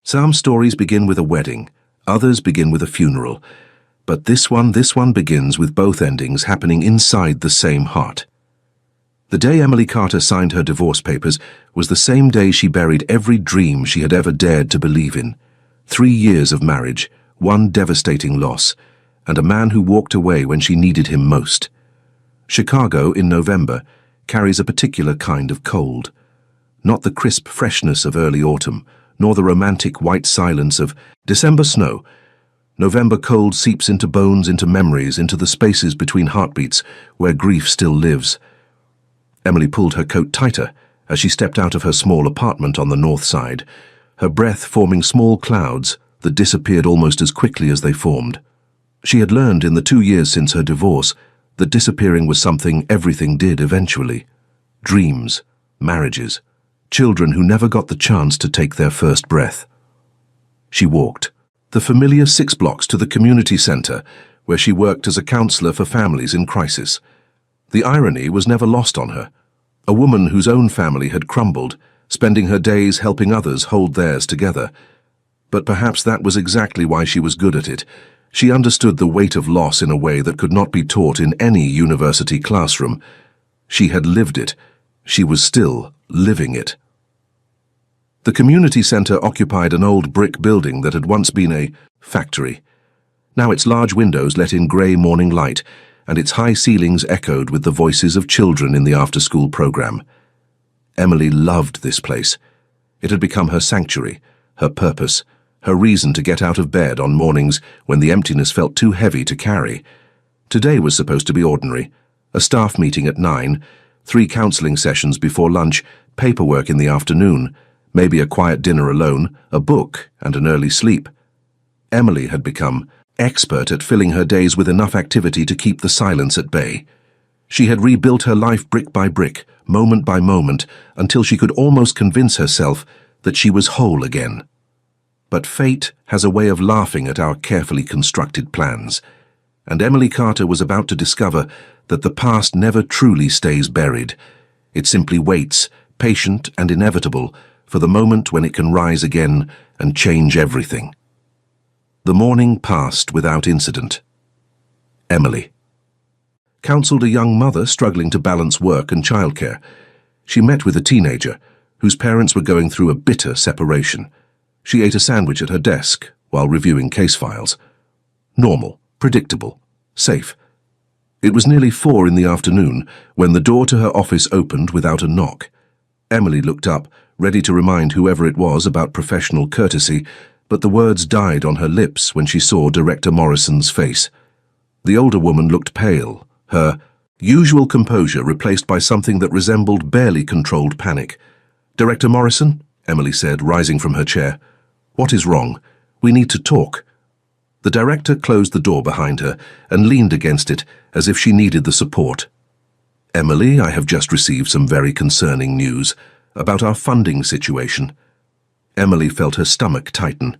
Some stories begin with a wedding, others begin with a funeral, but this one begins with both endings happening inside the same heart. The day Emily Carter signed her divorce papers was the same day she buried every dream she had ever dared to believe in. 3 years of marriage, one devastating loss, and a man who walked away when she needed him most. Chicago in November carries a particular kind of cold. Not the crisp freshness of early autumn, nor the romantic white silence of December snow. November cold seeps into bones, into memories, into the spaces between heartbeats where grief still lives. Emily pulled her coat tighter as she stepped out of her small apartment on the north side, her breath forming small clouds that disappeared almost as quickly as they formed. She had learned in the 2 years since her divorce that disappearing was something everything did eventually. Dreams, marriages, children who never got the chance to take their first breath. She walked the familiar 6 blocks to the community center, where she worked as a counselor for families in crisis. The irony was never lost on her. A woman whose own family had crumbled, spending her days helping others hold theirs together. But perhaps that was exactly why she was good at it. She understood the weight of loss in a way that could not be taught in any university classroom. She had lived it. She was still living it. The community center occupied an old brick building that had once been a factory. Now its large windows let in grey morning light, and its high ceilings echoed with the voices of children in the after-school program. Emily loved this place. It had become her sanctuary, her purpose, her reason to get out of bed on mornings when the emptiness felt too heavy to carry. Today was supposed to be ordinary. A staff meeting at 9, 3 counseling sessions before lunch, paperwork in the afternoon, maybe a quiet dinner alone, a book, and an early sleep. Emily had become expert at filling her days with enough activity to keep the silence at bay. She had rebuilt her life brick by brick, moment by moment, until she could almost convince herself that she was whole again. But fate has a way of laughing at our carefully constructed plans, and Emily Carter was about to discover that the past never truly stays buried. It simply waits, patient and inevitable, for the moment when it can rise again and change everything. The morning passed without incident. Emily counseled a young mother struggling to balance work and childcare. She met with a teenager whose parents were going through a bitter separation. She ate a sandwich at her desk while reviewing case files. Normal, predictable, safe. It was nearly 4 in the afternoon when the door to her office opened without a knock. Emily looked up, ready to remind whoever it was about professional courtesy, but the words died on her lips when she saw Director Morrison's face. The older woman looked pale, her usual composure replaced by something that resembled barely controlled panic. "Director Morrison," Emily said, rising from her chair. "What is wrong? We need to talk." The director closed the door behind her and leaned against it as if she needed the support. "Emily, I have just received some very concerning news about our funding situation." Emily felt her stomach tighten.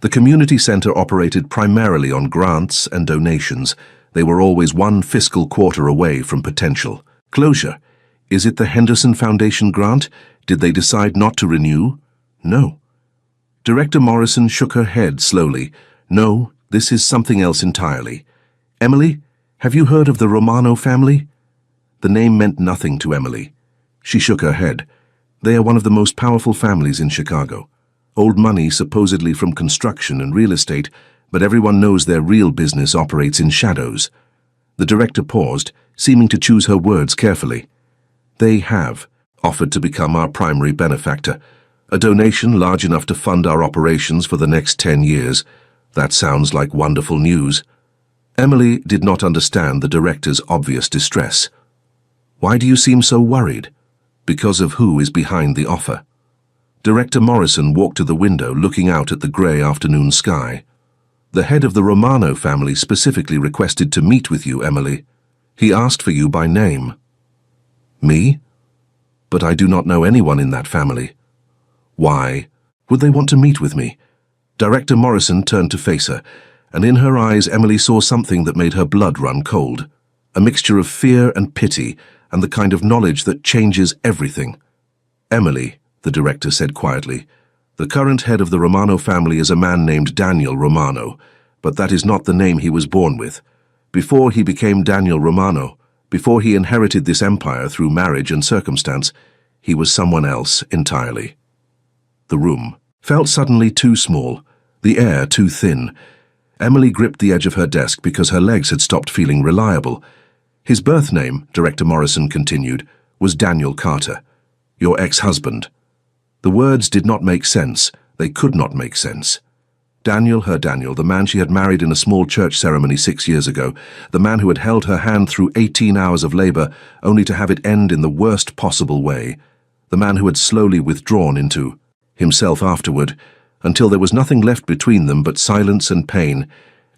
The community center operated primarily on grants and donations. They were always 1 fiscal quarter away from potential closure. Is it the Henderson Foundation grant? Did they decide not to renew? No. Director Morrison shook her head slowly. "No, this is something else entirely. Emily, have you heard of the Romano family?" The name meant nothing to Emily. She shook her head. They are one of the most powerful families in Chicago. Old money supposedly from construction and real estate, but everyone knows their real business operates in shadows. The director paused, seeming to choose her words carefully. "They have offered to become our primary benefactor. A donation large enough to fund our operations for the next 10 years. That sounds like wonderful news." Emily did not understand the director's obvious distress. "Why do you seem so worried?" "Because of who is behind the offer." Director Morrison walked to the window, looking out at the grey afternoon sky. "The head of the Romano family specifically requested to meet with you, Emily. He asked for you by name." "Me? But I do not know anyone in that family." "Why would they want to meet with me?" Director Morrison turned to face her, and in her eyes Emily saw something that made her blood run cold. A mixture of fear and pity, and the kind of knowledge that changes everything. "Emily," the director said quietly, The current head of the Romano family is a man named Daniel Romano, but that is not the name he was born with. Before he became Daniel Romano, before he inherited this empire through marriage and circumstance, he was someone else entirely. The room felt suddenly too small, the air too thin. Emily gripped the edge of her desk because her legs had stopped feeling reliable. His birth name, Director Morrison continued, was Daniel Carter, your ex-husband. The words did not make sense. They could not make sense. Daniel, her Daniel, the man she had married in a small church ceremony 6 years ago, the man who had held her hand through 18 hours of labor only to have it end in the worst possible way, the man who had slowly withdrawn into himself afterward, until there was nothing left between them but silence and pain,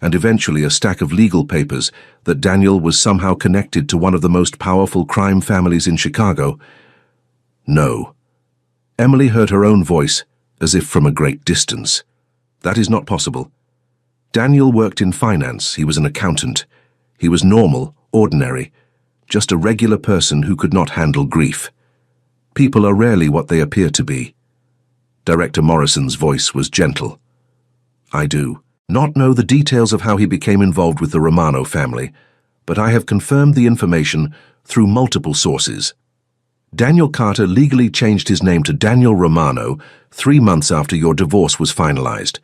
and eventually a stack of legal papers that Daniel was somehow connected to one of the most powerful crime families in Chicago. No. Emily heard her own voice, as if from a great distance. That is not possible. Daniel worked in finance. He was an accountant. He was normal, ordinary, just a regular person who could not handle grief. People are rarely what they appear to be. Director Morrison's voice was gentle. I do not know the details of how he became involved with the Romano family, but I have confirmed the information through multiple sources. Daniel Carter legally changed his name to Daniel Romano 3 months after your divorce was finalized.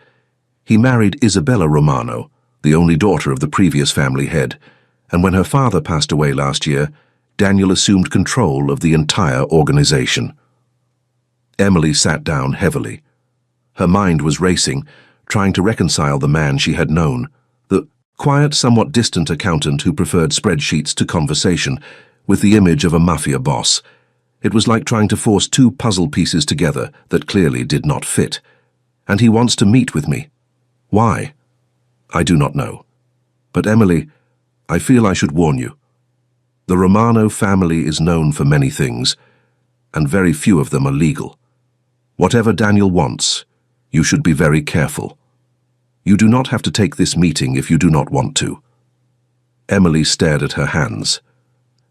He married Isabella Romano, the only daughter of the previous family head, and when her father passed away last year, Daniel assumed control of the entire organization. Emily sat down heavily. Her mind was racing, trying to reconcile the man she had known, the quiet, somewhat distant accountant who preferred spreadsheets to conversation, with the image of a mafia boss. It was like trying to force 2 puzzle pieces together that clearly did not fit. And he wants to meet with me. Why? I do not know. But Emily, I feel I should warn you. The Romano family is known for many things, and very few of them are legal. Whatever Daniel wants, you should be very careful. You do not have to take this meeting if you do not want to. Emily stared at her hands,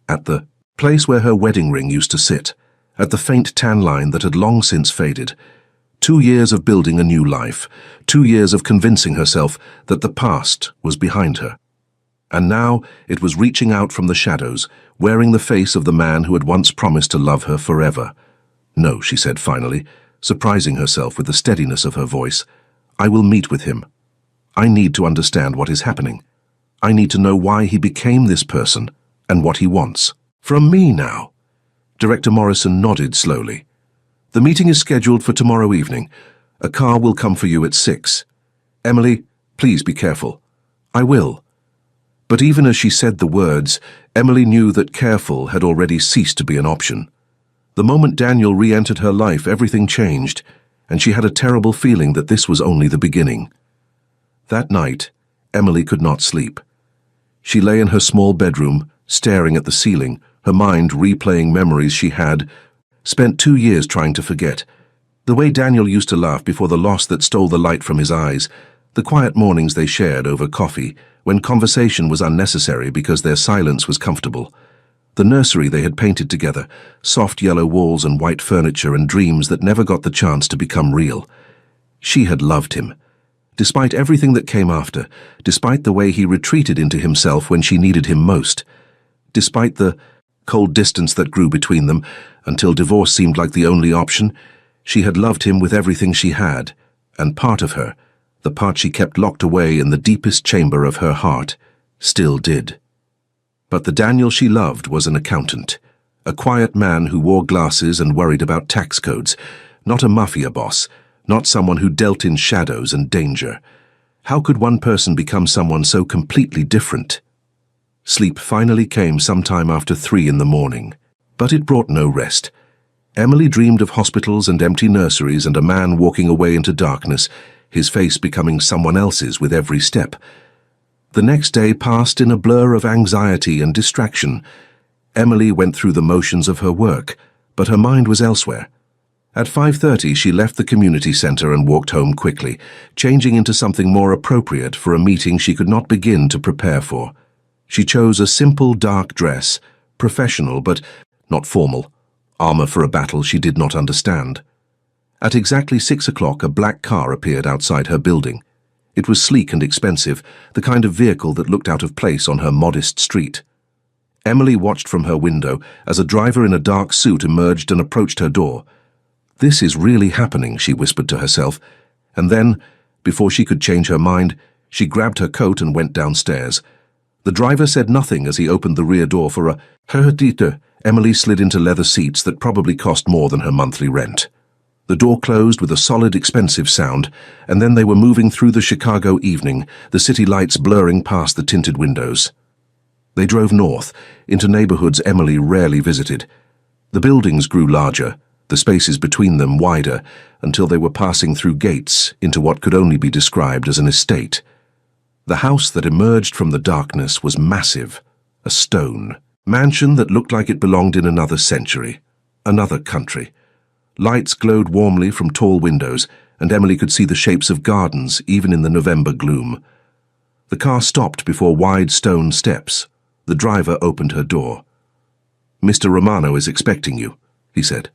at the place where her wedding ring used to sit, at the faint tan line that had long since faded. 2 years of building a new life, 2 years of convincing herself that the past was behind her. And now it was reaching out from the shadows, wearing the face of the man who had once promised to love her forever. No, she said finally, surprising herself with the steadiness of her voice. I will meet with him. I need to understand what is happening. I need to know why he became this person and what he wants. From me now. Director Morrison nodded slowly. The meeting is scheduled for tomorrow evening. A car will come for you at 6. Emily, please be careful. I will. But even as she said the words, Emily knew that careful had already ceased to be an option. The moment Daniel re-entered her life, everything changed, and she had a terrible feeling that this was only the beginning. That night, Emily could not sleep. She lay in her small bedroom, staring at the ceiling, her mind replaying memories she had spent 2 years trying to forget. The way Daniel used to laugh before the loss that stole the light from his eyes, the quiet mornings they shared over coffee, when conversation was unnecessary because their silence was comfortable. The nursery they had painted together, soft yellow walls and white furniture and dreams that never got the chance to become real. She had loved him. Despite everything that came after, despite the way he retreated into himself when she needed him most, despite the cold distance that grew between them until divorce seemed like the only option, she had loved him with everything she had, and part of her, the part she kept locked away in the deepest chamber of her heart, still did. But the Daniel she loved was an accountant, a quiet man who wore glasses and worried about tax codes, not a mafia boss, not someone who dealt in shadows and danger. How could one person become someone so completely different? Sleep finally came sometime after 3 in the morning, but it brought no rest. Emily dreamed of hospitals and empty nurseries and a man walking away into darkness, his face becoming someone else's with every step. The next day passed in a blur of anxiety and distraction. Emily went through the motions of her work, but her mind was elsewhere. At 5:30 she left the community center and walked home quickly, changing into something more appropriate for a meeting she could not begin to prepare for. She chose a simple dark dress, professional but not formal, armor for a battle she did not understand. At exactly 6 o'clock, a black car appeared outside her building. It was sleek and expensive, the kind of vehicle that looked out of place on her modest street. Emily watched from her window as a driver in a dark suit emerged and approached her door. "This is really happening," she whispered to herself, and then, before she could change her mind, she grabbed her coat and went downstairs. The driver said nothing as he opened the rear door for a "Herr-Dieter." Emily slid into leather seats that probably cost more than her monthly rent. The door closed with a solid, expensive sound, and then they were moving through the Chicago evening, the city lights blurring past the tinted windows. They drove north, into neighborhoods Emily rarely visited. The buildings grew larger, the spaces between them wider, until they were passing through gates into what could only be described as an estate. The house that emerged from the darkness was massive, a stone mansion that looked like it belonged in another century, another country. Lights glowed warmly from tall windows, and Emily could see the shapes of gardens even in the November gloom. The car stopped before wide stone steps. The driver opened her door. "Mr. Romano is expecting you," he said.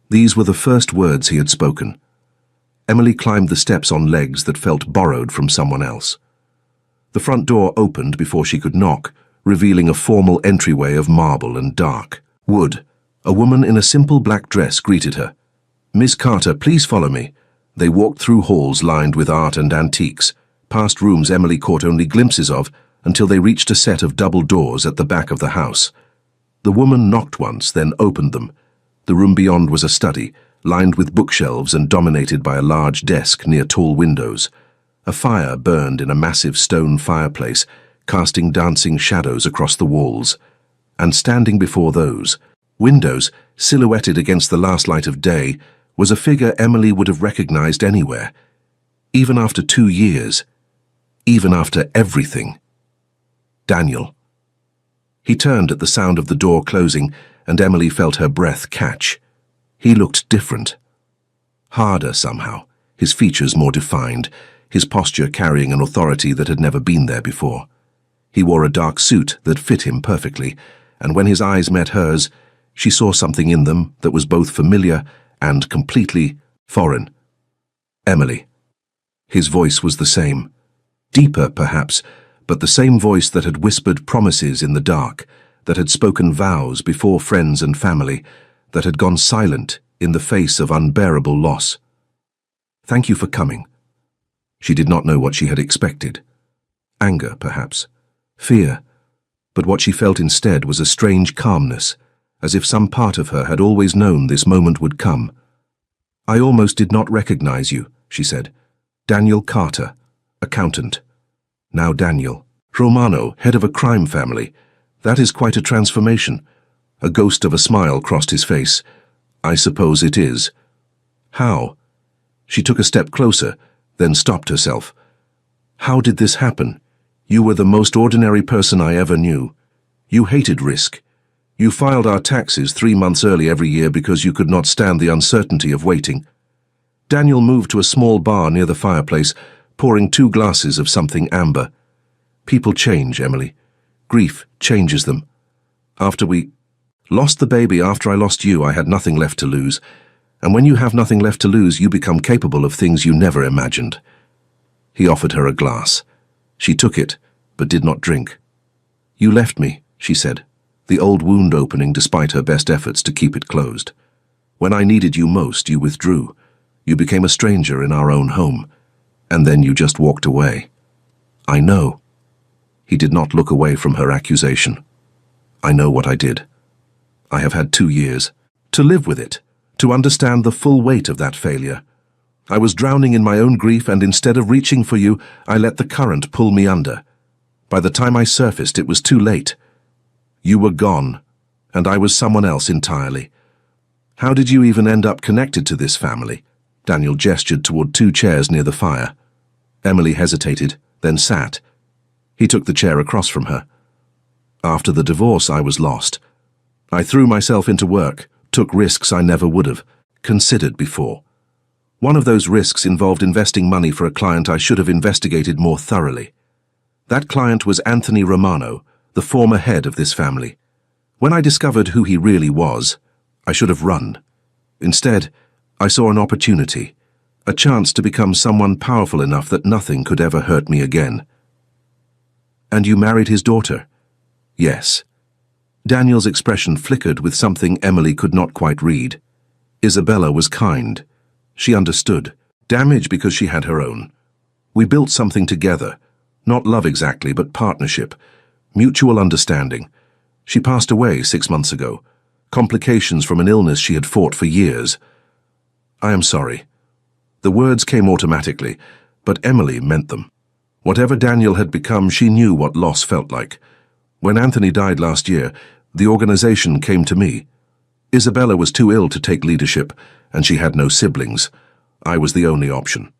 These were the first words he had spoken. Emily climbed the steps on legs that felt borrowed from someone else. The front door opened before she could knock, revealing a formal entryway of marble and dark wood. A woman in a simple black dress greeted her. "Miss Carter, please follow me." They walked through halls lined with art and antiques, past rooms Emily caught only glimpses of, until they reached a set of double doors at the back of the house. The woman knocked once, then opened them. The room beyond was a study, lined with bookshelves and dominated by a large desk near tall windows. A fire burned in a massive stone fireplace, casting dancing shadows across the walls. And standing before those windows, silhouetted against the last light of day, was a figure Emily would have recognized anywhere. Even after 2 years. Even after everything. Daniel. He turned at the sound of the door closing, and Emily felt her breath catch. He looked different. Harder somehow, his features more defined, his posture carrying an authority that had never been there before. He wore a dark suit that fit him perfectly, and when his eyes met hers, she saw something in them that was both familiar and completely foreign. "Emily." His voice was the same. Deeper, perhaps, but the same voice that had whispered promises in the dark, that had spoken vows before friends and family, that had gone silent in the face of unbearable loss. "Thank you for coming." She did not know what she had expected. Anger, perhaps. Fear. But what she felt instead was a strange calmness, as if some part of her had always known this moment would come. "I almost did not recognize you," she said. "Daniel Carter, accountant. Now Daniel. Romano, head of a crime family. That is quite a transformation." A ghost of a smile crossed his face. "I suppose it is." "How?" She took a step closer, then stopped herself. "How did this happen? You were the most ordinary person I ever knew. You hated risk. You filed our taxes 3 months early every year because you could not stand the uncertainty of waiting." Daniel moved to a small bar near the fireplace, pouring 2 glasses of something amber. "People change, Emily. Grief changes them. After we lost the baby, after I lost you, I had nothing left to lose. And when you have nothing left to lose, you become capable of things you never imagined." He offered her a glass. She took it, but did not drink. "You left me," she said, the old wound opening despite her best efforts to keep it closed. "When I needed you most, you withdrew. You became a stranger in our own home. And then you just walked away." "I know." He did not look away from her accusation. "I know what I did. I have had 2 years to live with it, to understand the full weight of that failure. I was drowning in my own grief, and instead of reaching for you, I let the current pull me under. By the time I surfaced, it was too late. You were gone, and I was someone else entirely. How did you even end up connected to this family?" Daniel gestured toward 2 chairs near the fire. Emily hesitated, then sat. He took the chair across from her. "After the divorce, I was lost. I threw myself into work, took risks I never would have considered before. One of those risks involved investing money for a client I should have investigated more thoroughly. That client was Anthony Romano, the former head of this family. When I discovered who he really was, I should have run. Instead, I saw an opportunity, a chance to become someone powerful enough that nothing could ever hurt me again. And you married his daughter? Yes. Daniel's expression flickered with something Emily could not quite read. Isabella was kind. She understood. Damage because she had her own. We built something together. Not love exactly, but partnership. Mutual understanding. She passed away 6 months ago. Complications from an illness she had fought for years. I am sorry. The words came automatically, but Emily meant them. Whatever Daniel had become, she knew what loss felt like. When Anthony died last year, the organization came to me. Isabella was too ill to take leadership, and she had no siblings. I was the only option.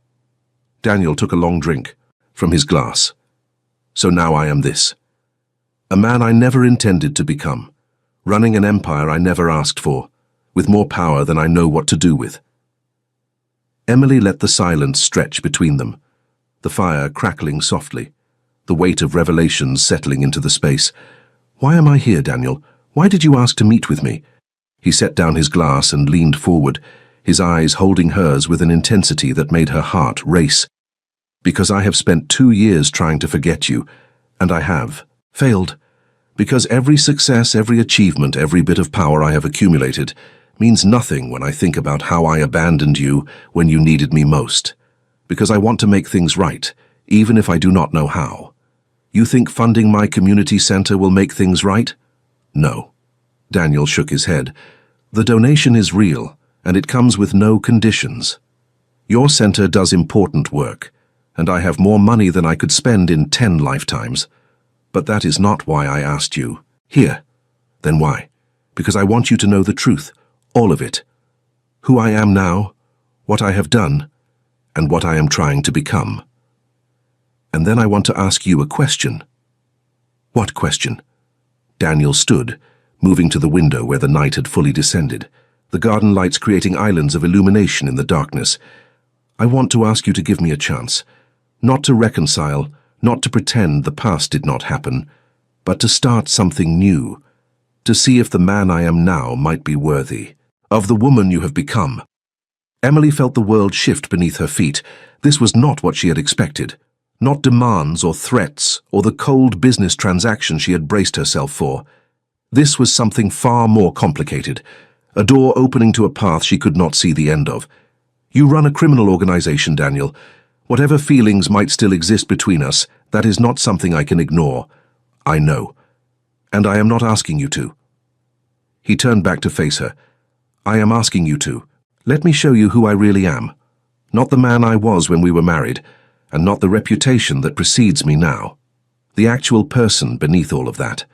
Daniel took a long drink from his glass. So now I am this. A man I never intended to become, running an empire I never asked for, with more power than I know what to do with. Emily let the silence stretch between them, the fire crackling softly, the weight of revelations settling into the space. Why am I here, Daniel? Why did you ask to meet with me? He set down his glass and leaned forward, his eyes holding hers with an intensity that made her heart race. Because I have spent 2 years trying to forget you, and I have failed. Because every success, every achievement, every bit of power I have accumulated means nothing when I think about how I abandoned you when you needed me most. Because I want to make things right, even if I do not know how. You think funding my community center will make things right? No. Daniel shook his head. The donation is real, and it comes with no conditions. Your center does important work, and I have more money than I could spend in 10 lifetimes. But that is not why I asked you. Here. Then why? Because I want you to know the truth, all of it. Who I am now, what I have done, and what I am trying to become. And then I want to ask you a question. What question? Daniel stood, moving to the window where the night had fully descended, the garden lights creating islands of illumination in the darkness. I want to ask you to give me a chance, not to reconcile, not to pretend the past did not happen, but to start something new, to see if the man I am now might be worthy of the woman you have become. Emily felt the world shift beneath her feet. This was not what she had expected. Not demands or threats or the cold business transaction she had braced herself for. This was something far more complicated, a door opening to a path she could not see the end of. You run a criminal organization, Daniel. Whatever feelings might still exist between us, that is not something I can ignore. I know. And I am not asking you to. He turned back to face her. I am asking you to. Let me show you who I really am. Not the man I was when we were married, and not the reputation that precedes me now. The actual person beneath all of that.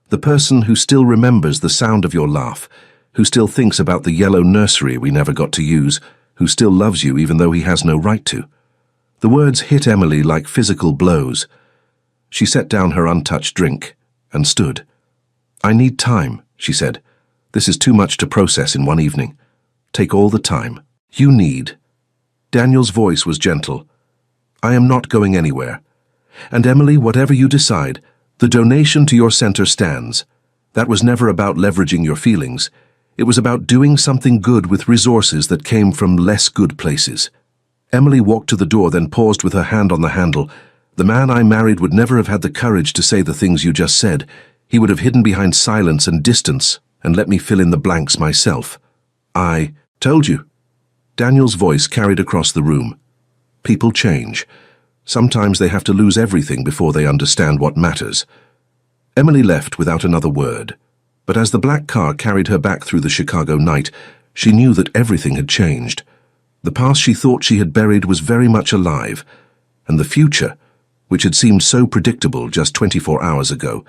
The person who still remembers the sound of your laugh, who still thinks about the yellow nursery we never got to use, who still loves you even though he has no right to. The words hit Emily like physical blows. She set down her untouched drink and stood. I need time, she said. This is too much to process in one evening. Take all the time you need. Daniel's voice was gentle. I am not going anywhere. And Emily, whatever you decide, the donation to your center stands. That was never about leveraging your feelings. It was about doing something good with resources that came from less good places. Emily walked to the door, then paused with her hand on the handle. The man I married would never have had the courage to say the things you just said. He would have hidden behind silence and distance and let me fill in the blanks myself. I told you. Daniel's voice carried across the room. People change. Sometimes they have to lose everything before they understand what matters. Emily left without another word, but as the black car carried her back through the Chicago night, she knew that everything had changed. The past she thought she had buried was very much alive, and the future, which had seemed so predictable just 24 hours ago,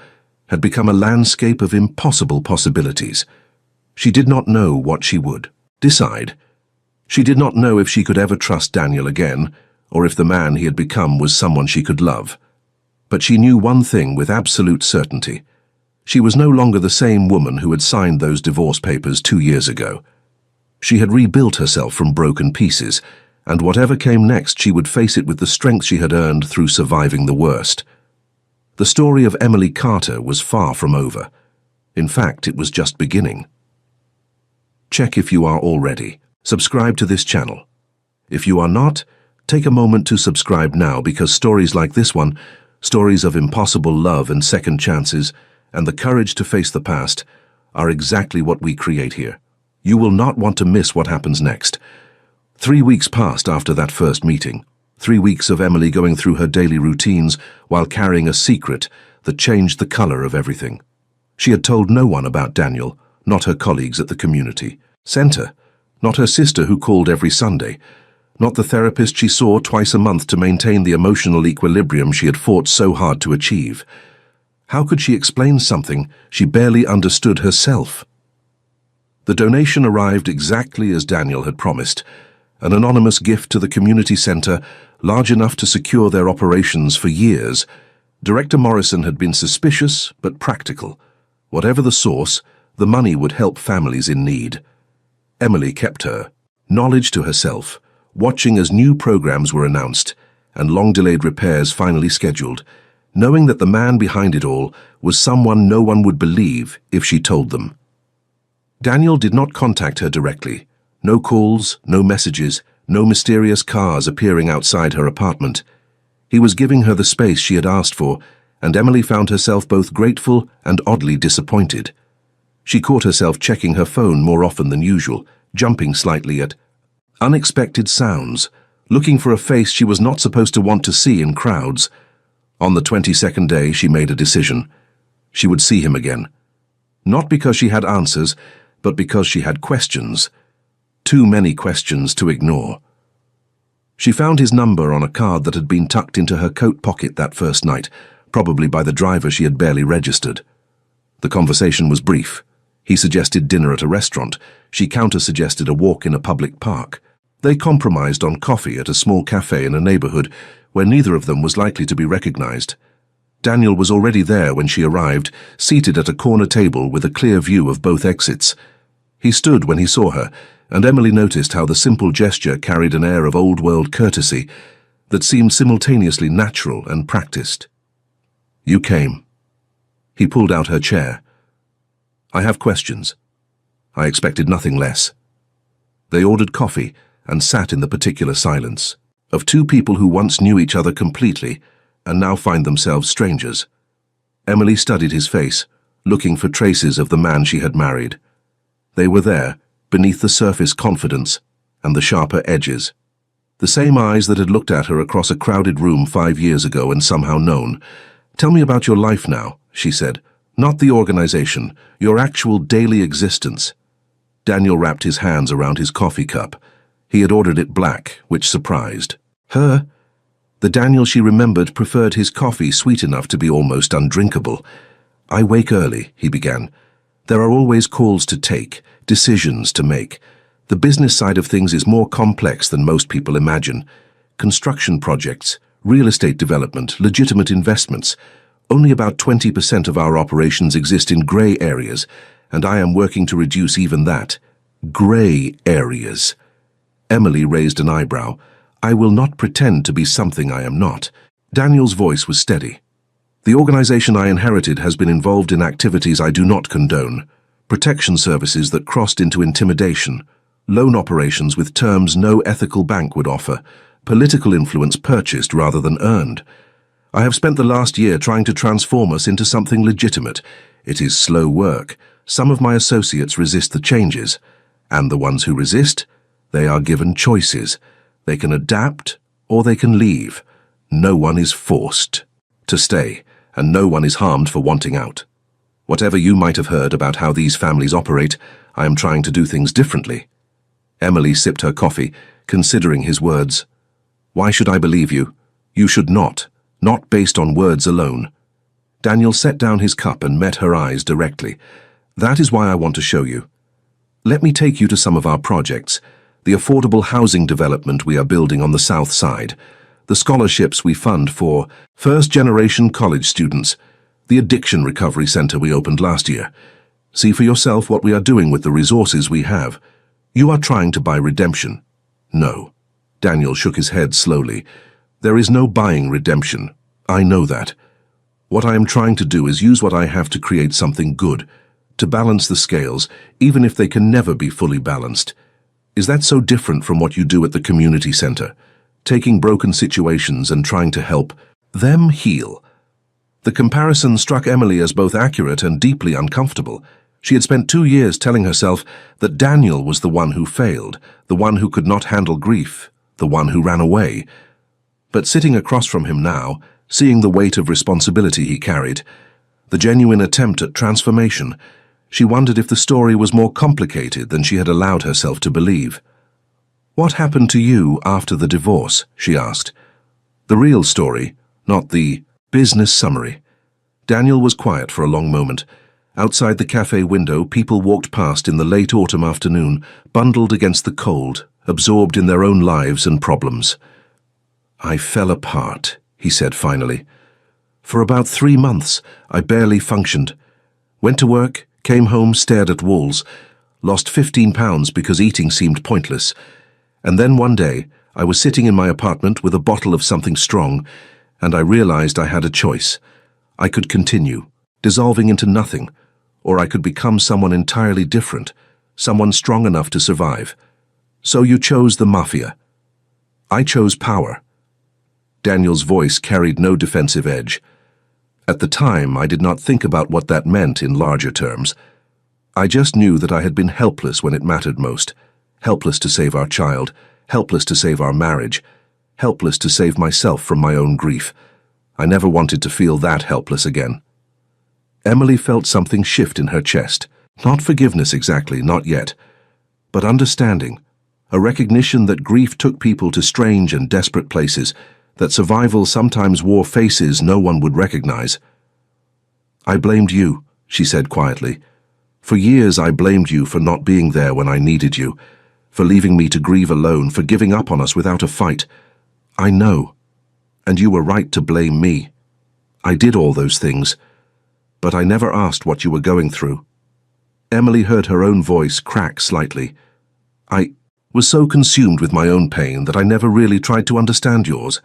had become a landscape of impossible possibilities. She did not know what she would decide. She did not know if she could ever trust Daniel again, or if the man he had become was someone she could love. But she knew one thing with absolute certainty. She was no longer the same woman who had signed those divorce papers 2 years ago. She had rebuilt herself from broken pieces, and whatever came next, she would face it with the strength she had earned through surviving the worst. The story of Emily Carter was far from over. In fact, it was just beginning. Check if you are all ready. Subscribe to this channel. If you are not, take a moment to subscribe now, because stories like this one, stories of impossible love and second chances, and the courage to face the past, are exactly what we create here. You will not want to miss what happens next. 3 weeks passed after that first meeting. 3 weeks of Emily going through her daily routines while carrying a secret that changed the color of everything. She had told no one about Daniel, not her colleagues at the community center, not her sister who called every Sunday, not the therapist she saw twice a month to maintain the emotional equilibrium she had fought so hard to achieve. How could she explain something she barely understood herself? The donation arrived exactly as Daniel had promised, an anonymous gift to the community center large enough to secure their operations for years. Director Morrison had been suspicious but practical. Whatever the source, the money would help families in need. Emily kept her knowledge to herself, watching as new programs were announced and long-delayed repairs finally scheduled, knowing that the man behind it all was someone no one would believe if she told them. Daniel did not contact her directly. No calls, no messages, no mysterious cars appearing outside her apartment. He was giving her the space she had asked for, and Emily found herself both grateful and oddly disappointed. She caught herself checking her phone more often than usual, jumping slightly at unexpected sounds, looking for a face she was not supposed to want to see in crowds. On the 22nd day, she made a decision. She would see him again. Not because she had answers, but because she had questions. Too many questions to ignore. She found his number on a card that had been tucked into her coat pocket that first night, probably by the driver she had barely registered. The conversation was brief. He suggested dinner at a restaurant. She counter-suggested a walk in a public park. They compromised on coffee at a small cafe in a neighborhood where neither of them was likely to be recognized. Daniel was already there when she arrived, seated at a corner table with a clear view of both exits. He stood when he saw her, and Emily noticed how the simple gesture carried an air of old-world courtesy that seemed simultaneously natural and practiced. "You came." He pulled out her chair. "I have questions." I expected nothing less. They ordered coffee and sat in the particular silence of two people who once knew each other completely and now find themselves strangers. Emily studied his face, looking for traces of the man she had married. They were there, beneath the surface confidence and the sharper edges. The same eyes that had looked at her across a crowded room 5 years ago and somehow known. "Tell me about your life now," she said. "Not the organization, your actual daily existence." Daniel wrapped his hands around his coffee cup. He had ordered it black, which surprised her. The Daniel she remembered preferred his coffee sweet enough to be almost undrinkable. "I wake early," he began. "There are always calls to take, decisions to make. The business side of things is more complex than most people imagine. Construction projects, real estate development, legitimate investments. Only about 20% of our operations exist in gray areas, and I am working to reduce even that. Gray areas." Emily raised an eyebrow. "I will not pretend to be something I am not." Daniel's voice was steady. "The organization I inherited has been involved in activities I do not condone. Protection services that crossed into intimidation, loan operations with terms no ethical bank would offer, political influence purchased rather than earned. I have spent the last year trying to transform us into something legitimate. It is slow work. Some of my associates resist the changes, and the ones who resist, they are given choices. They can adapt or they can leave. No one is forced to stay, and no one is harmed for wanting out. Whatever you might have heard about how these families operate, I am trying to do things differently." Emily sipped her coffee, considering his words. "Why should I believe you? You should not based on words alone." Daniel set down his cup and met her eyes directly. "That is why I want to show you. Let me take you to some of our projects, the affordable housing development we are building on the south side, the scholarships we fund for first-generation college students, the addiction recovery center we opened last year. See for yourself what we are doing with the resources we have. You are trying to buy redemption." "No." Daniel shook his head slowly. "There is no buying redemption. I know that. What I am trying to do is use what I have to create something good, to balance the scales, even if they can never be fully balanced. Is that so different from what you do at the community center? Taking broken situations and trying to help them heal. The comparison struck Emily as both accurate and deeply uncomfortable. She had spent 2 years telling herself that Daniel was the one who failed, the one who could not handle grief, the one who ran away. But sitting across from him now, seeing the weight of responsibility he carried, the genuine attempt at transformation, she wondered if the story was more complicated than she had allowed herself to believe. "What happened to you after the divorce?" she asked. The real story, not the business summary. Daniel was quiet for a long moment. Outside the cafe window, people walked past in the late autumn afternoon, bundled against the cold, absorbed in their own lives and problems. "I fell apart," he said finally. "For about 3 months, I barely functioned. Went to work, came home, stared at walls, lost 15 pounds because eating seemed pointless. And then one day, I was sitting in my apartment with a bottle of something strong, and I realized I had a choice. I could continue, dissolving into nothing, or I could become someone entirely different, someone strong enough to survive. So you chose the Mafia. I chose power." Daniel's voice carried no defensive edge. At the time, I did not think about what that meant in larger terms. I just knew that I had been helpless when it mattered most. Helpless to save our child, helpless to save our marriage, helpless to save myself from my own grief. I never wanted to feel that helpless again. Emily felt something shift in her chest. Not forgiveness exactly, not yet. But understanding. A recognition that grief took people to strange and desperate places, that survival sometimes wore faces no one would recognize. "I blamed you," she said quietly. "For years I blamed you for not being there when I needed you, for leaving me to grieve alone, for giving up on us without a fight. I know. And you were right to blame me. I did all those things. But I never asked what you were going through." Emily heard her own voice crack slightly. "I was so consumed with my own pain that I never really tried to understand yours.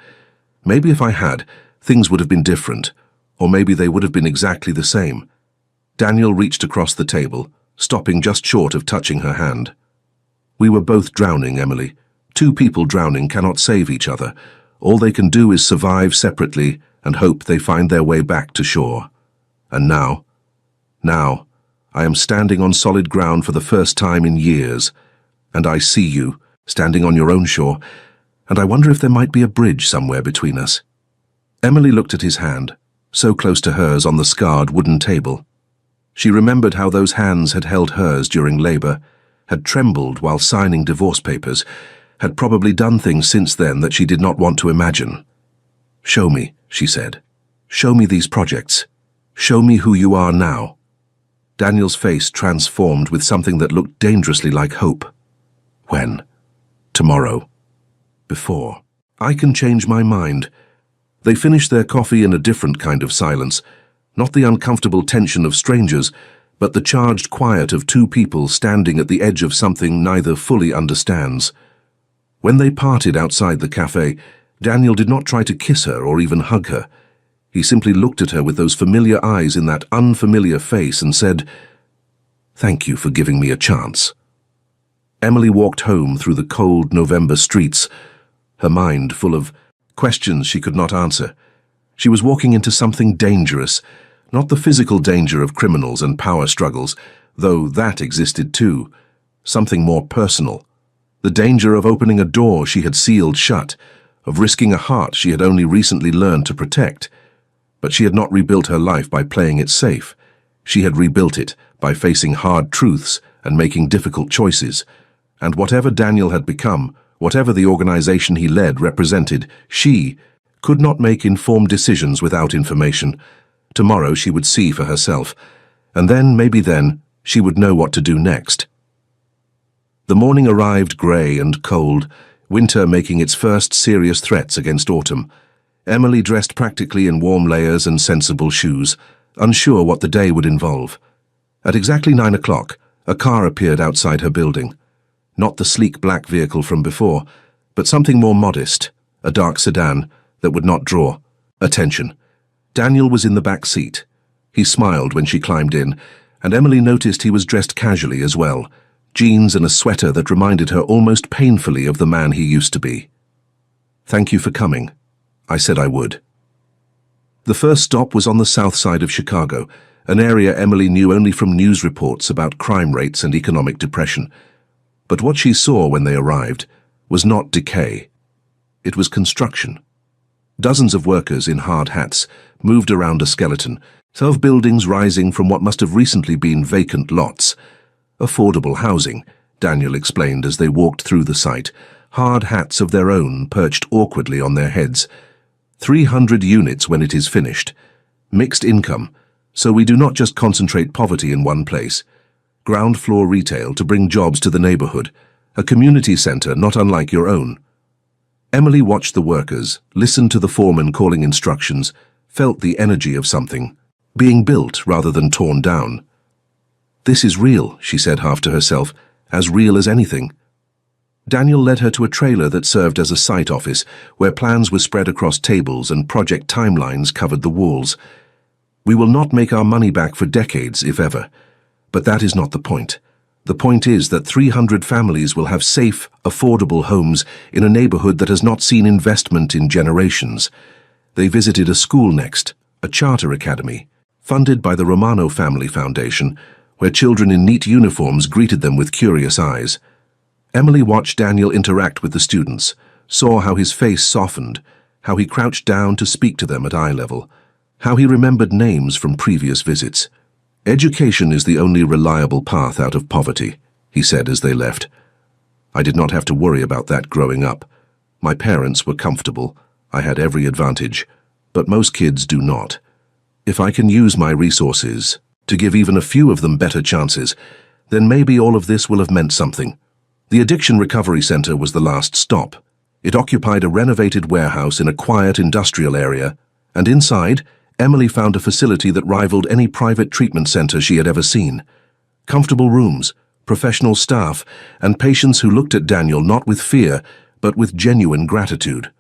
Maybe if I had, things would have been different, or maybe they would have been exactly the same." Daniel reached across the table, stopping just short of touching her hand. "We were both drowning, Emily. 2 people drowning cannot save each other. All they can do is survive separately and hope they find their way back to shore. And now, I am standing on solid ground for the first time in years, and I see you, standing on your own shore, and I wonder if there might be a bridge somewhere between us." Emily looked at his hand, so close to hers on the scarred wooden table. She remembered how those hands had held hers during labor, had trembled while signing divorce papers, had probably done things since then that she did not want to imagine. "Show me," she said. "Show me these projects. Show me who you are now." Daniel's face transformed with something that looked dangerously like hope. "When?" "Tomorrow." "Before." "I can change my mind." They finished their coffee in a different kind of silence, not the uncomfortable tension of strangers, but the charged quiet of 2 people standing at the edge of something neither fully understands. When they parted outside the cafe, Daniel did not try to kiss her or even hug her. He simply looked at her with those familiar eyes in that unfamiliar face and said, "Thank you for giving me a chance." Emily walked home through the cold November streets, her mind full of questions she could not answer. She was walking into something dangerous, not the physical danger of criminals and power struggles, though that existed too, something more personal. The danger of opening a door she had sealed shut, of risking a heart she had only recently learned to protect. But she had not rebuilt her life by playing it safe. She had rebuilt it by facing hard truths and making difficult choices. And whatever Daniel had become, whatever the organization he led represented, she could not make informed decisions without information. Tomorrow she would see for herself, and then, maybe then, she would know what to do next. The morning arrived grey and cold, winter making its first serious threats against autumn. Emily dressed practically in warm layers and sensible shoes, unsure what the day would involve. At exactly 9 o'clock, a car appeared outside her building. Not the sleek black vehicle from before, but something more modest, a dark sedan that would not draw attention. Daniel was in the back seat. He smiled when she climbed in, and Emily noticed he was dressed casually as well. jeans and a sweater that reminded her almost painfully of the man he used to be. "Thank you for coming. I said I would." The first stop was on the south side of Chicago, an area Emily knew only from news reports about crime rates and economic depression. But what she saw when they arrived was not decay. It was construction. Dozens of workers in hard hats moved around a skeleton, of buildings rising from what must have recently been vacant lots. Affordable housing, Daniel explained as they walked through the site, hard hats of their own perched awkwardly on their heads. 300 units when it is finished. Mixed income, so we do not just concentrate poverty in one place. Ground floor retail to bring jobs to the neighborhood. A community center not unlike your own. Emily watched the workers, listened to the foreman calling instructions, felt the energy of something, being built rather than torn down. "This is real," she said half to herself, "as real as anything." Daniel led her to a trailer that served as a site office, where plans were spread across tables and project timelines covered the walls. "We will not make our money back for decades, if ever. But that is not the point. The point is that 300 families will have safe, affordable homes in a neighborhood that has not seen investment in generations." They visited a school next, a charter academy, funded by the Romano Family Foundation, where children in neat uniforms greeted them with curious eyes. Emily watched Daniel interact with the students, saw how his face softened, how he crouched down to speak to them at eye level, how he remembered names from previous visits. "Education is the only reliable path out of poverty," he said as they left. "I did not have to worry about that growing up. My parents were comfortable. I had every advantage. But most kids do not. If I can use my resources to give even a few of them better chances, then maybe all of this will have meant something." The Addiction Recovery Center was the last stop. It occupied a renovated warehouse in a quiet industrial area, and inside, Emily found a facility that rivaled any private treatment center she had ever seen. Comfortable rooms, professional staff, and patients who looked at Daniel not with fear, but with genuine gratitude.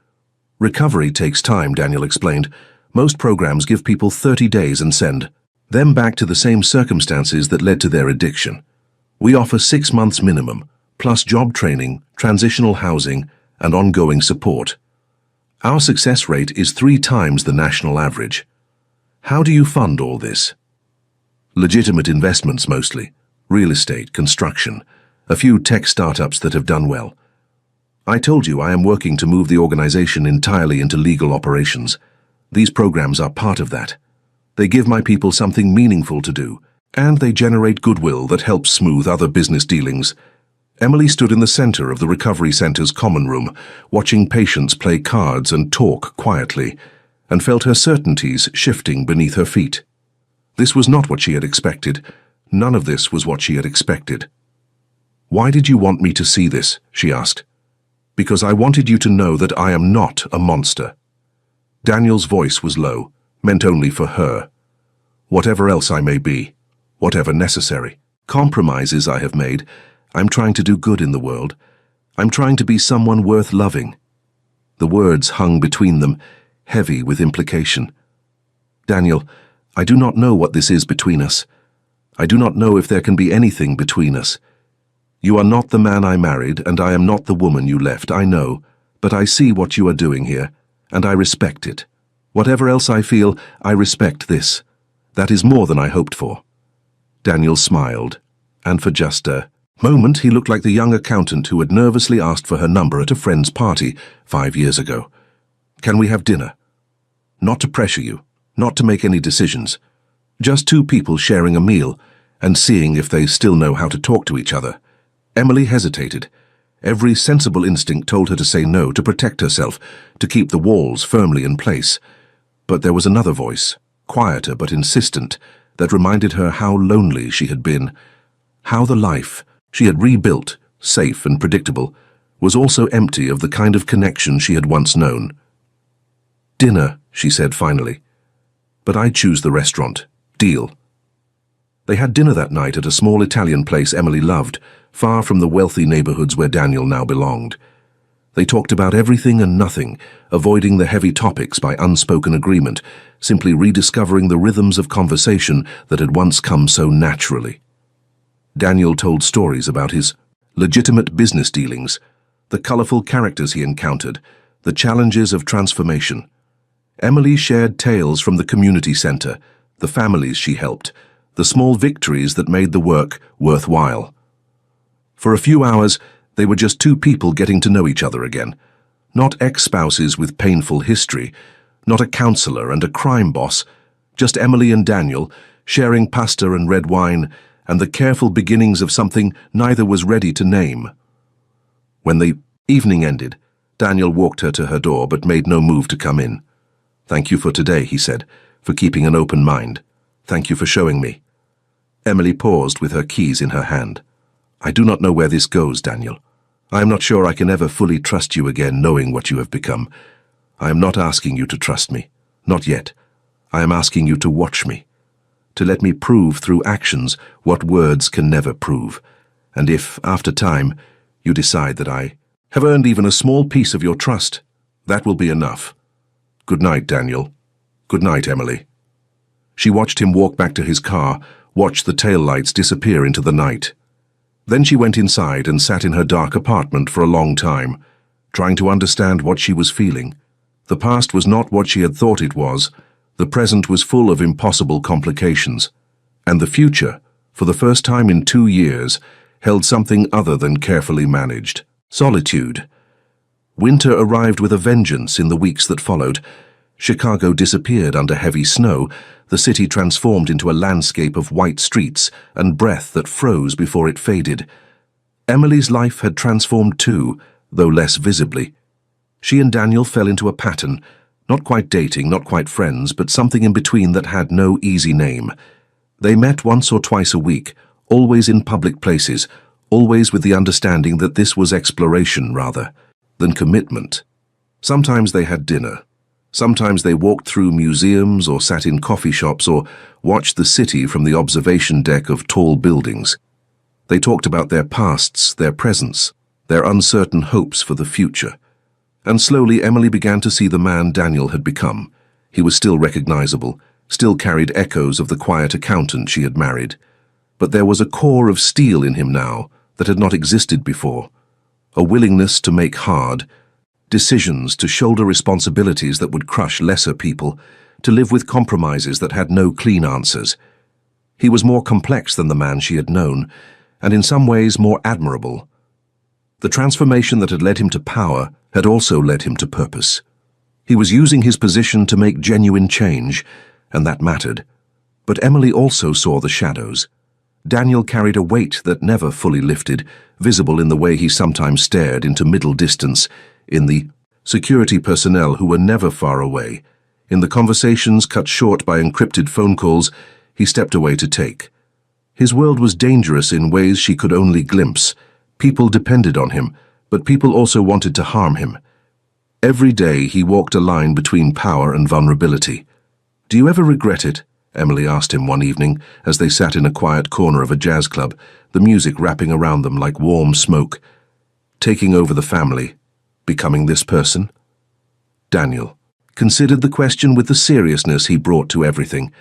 "Recovery takes time," Daniel explained. "Most programs give people 30 days and send them back to the same circumstances that led to their addiction. We offer 6 months minimum, plus job training, transitional housing, and ongoing support. Our success rate is 3 times the national average." "How do you fund all this?" "Legitimate investments mostly. Real estate, construction, a few tech startups that have done well. I told you I am working to move the organization entirely into legal operations. These programs are part of that. They give my people something meaningful to do, and they generate goodwill that helps smooth other business dealings." Emily stood in the center of the recovery center's common room, watching patients play cards and talk quietly, and felt her certainties shifting beneath her feet. This was not what she had expected. None of this was what she had expected. "Why did you want me to see this?" she asked. "Because I wanted you to know that I am not a monster." Daniel's voice was low, meant only for her. "Whatever else I may be, whatever necessary, compromises I have made, I'm trying to do good in the world. I'm trying to be someone worth loving." The words hung between them, heavy with implication. "Daniel, I do not know what this is between us. I do not know if there can be anything between us. You are not the man I married, and I am not the woman you left, I know, but I see what you are doing here, and I respect it. Whatever else I feel, I respect this. That is more than I hoped for." Daniel smiled, and for just a moment he looked like the young accountant who had nervously asked for her number at a friend's party 5 years ago. "Can we have dinner? Not to pressure you, not to make any decisions. Just 2 people sharing a meal and seeing if they still know how to talk to each other." Emily hesitated. Every sensible instinct told her to say no, to protect herself, to keep the walls firmly in place. But there was another voice, quieter but insistent, that reminded her how lonely she had been, how the life she had rebuilt, safe and predictable, was also empty of the kind of connection she had once known. "Dinner," she said finally. "But I choose the restaurant. Deal." They had dinner that night at a small Italian place Emily loved, far from the wealthy neighborhoods where Daniel now belonged. They talked about everything and nothing, avoiding the heavy topics by unspoken agreement, simply rediscovering the rhythms of conversation that had once come so naturally. Daniel told stories about his legitimate business dealings, the colorful characters he encountered, the challenges of transformation. Emily shared tales from the community center, the families she helped, the small victories that made the work worthwhile. For a few hours, they were just two people getting to know each other again. Not ex-spouses with painful history, not a counselor and a crime boss, just Emily and Daniel, sharing pasta and red wine, and the careful beginnings of something neither was ready to name. When the evening ended, Daniel walked her to her door but made no move to come in. "Thank you for today," he said, "for keeping an open mind. Thank you for showing me." Emily paused with her keys in her hand. "I do not know where this goes, Daniel. I am not sure I can ever fully trust you again knowing what you have become. I am not asking you to trust me. Not yet. I am asking you to watch me. To let me prove through actions what words can never prove. And if, after time, you decide that I have earned even a small piece of your trust, that will be enough. Good night, Daniel. Good night, Emily." She watched him walk back to his car, watched the taillights disappear into the night. Then she went inside and sat in her dark apartment for a long time, trying to understand what she was feeling. The past was not what she had thought it was. The present was full of impossible complications. And the future, for the first time in 2 years, held something other than carefully managed: solitude. Winter arrived with a vengeance in the weeks that followed. Chicago disappeared under heavy snow, the city transformed into a landscape of white streets and breath that froze before it faded. Emily's life had transformed too, though less visibly. She and Daniel fell into a pattern, not quite dating, not quite friends, but something in between that had no easy name. They met once or twice a week, always in public places, always with the understanding that this was exploration rather than commitment. Sometimes they had dinner. Sometimes they walked through museums or sat in coffee shops or watched the city from the observation deck of tall buildings. They talked about their pasts, their presents, their uncertain hopes for the future. And slowly Emily began to see the man Daniel had become. He was still recognizable, still carried echoes of the quiet accountant she had married. But there was a core of steel in him now that had not existed before. A willingness to make hard decisions, to shoulder responsibilities that would crush lesser people, to live with compromises that had no clean answers. He was more complex than the man she had known, and in some ways more admirable. The transformation that had led him to power had also led him to purpose. He was using his position to make genuine change, and that mattered. But Emily also saw the shadows. Daniel carried a weight that never fully lifted, visible in the way he sometimes stared into middle distance, in the security personnel who were never far away, in the conversations cut short by encrypted phone calls he stepped away to take. His world was dangerous in ways she could only glimpse. People depended on him, but people also wanted to harm him. Every day he walked a line between power and vulnerability. "Do you ever regret it?" Emily asked him one evening as they sat in a quiet corner of a jazz club, the music wrapping around them like warm smoke. Taking over the family, becoming this person? Daniel considered the question with the seriousness he brought to everything.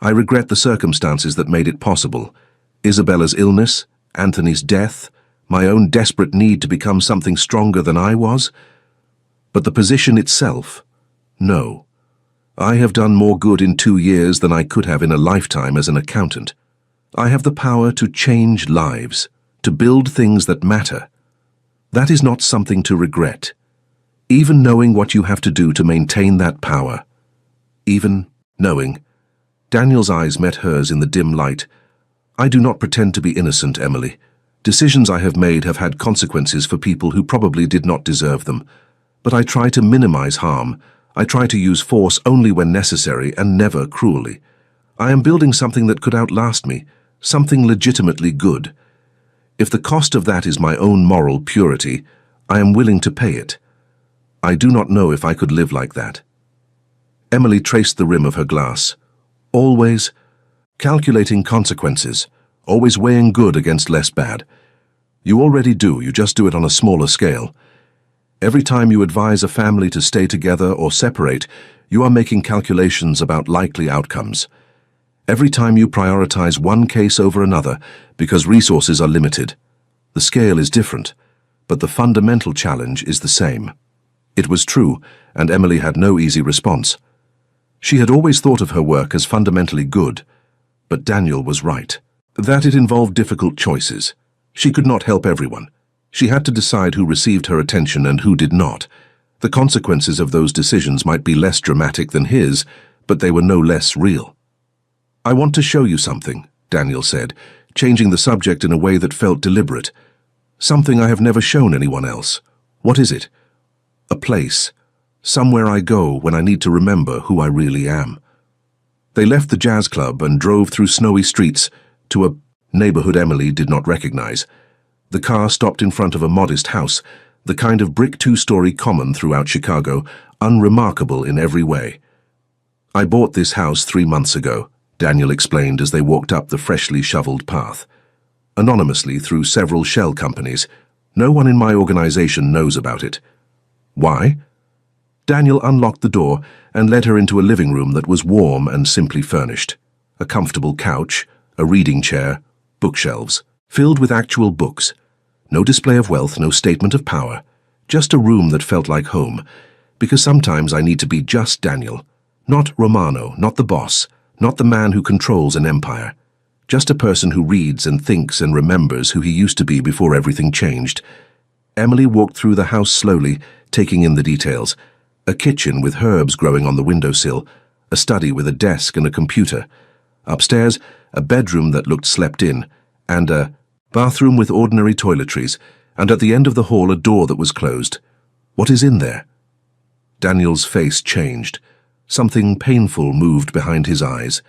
"I regret the circumstances that made it possible. Isabella's illness, Anthony's death, my own desperate need to become something stronger than I was. But the position itself? No. I have done more good in 2 years than I could have in a lifetime as an accountant. I have the power to change lives, to build things that matter. That is not something to regret. Even knowing what you have to do to maintain that power. Even knowing." Daniel's eyes met hers in the dim light. "I do not pretend to be innocent, Emily. Decisions I have made have had consequences for people who probably did not deserve them. But I try to minimize harm. I try to use force only when necessary and never cruelly. I am building something that could outlast me, something legitimately good. If the cost of that is my own moral purity, I am willing to pay it. I do not know if I could live like that." Emily traced the rim of her glass. "Always calculating consequences, always weighing good against less bad. You already do, you just do it on a smaller scale. Every time you advise a family to stay together or separate, you are making calculations about likely outcomes. Every time you prioritize one case over another because resources are limited. The scale is different, but the fundamental challenge is the same. It was true, and Emily had no easy response. She had always thought of her work as fundamentally good, but Daniel was right. That it involved difficult choices. She could not help everyone. She had to decide who received her attention and who did not. The consequences of those decisions might be less dramatic than his, but they were no less real. "I want to show you something," Daniel said, changing the subject in a way that felt deliberate. "Something I have never shown anyone else." "What is it?" "A place. Somewhere I go when I need to remember who I really am." They left the jazz club and drove through snowy streets to a neighborhood Emily did not recognize. The car stopped in front of a modest house, the kind of brick two-story common throughout Chicago, unremarkable in every way. "I bought this house 3 months ago," Daniel explained as they walked up the freshly shoveled path. "Anonymously through several shell companies. No one in my organization knows about it." "Why?" Daniel unlocked the door and led her into a living room that was warm and simply furnished. A comfortable couch, a reading chair, bookshelves, filled with actual books. No display of wealth, no statement of power. Just a room that felt like home. Because sometimes I need to be just Daniel. Not Romano, not the boss, not the man who controls an empire. Just a person who reads and thinks and remembers who he used to be before everything changed. Emily walked through the house slowly, taking in the details. A kitchen with herbs growing on the windowsill, a study with a desk and a computer. Upstairs, a bedroom that looked slept in, and a bathroom with ordinary toiletries, and at the end of the hall a door that was closed. "What is in there?" Daniel's face changed. Something painful moved behind his eyes.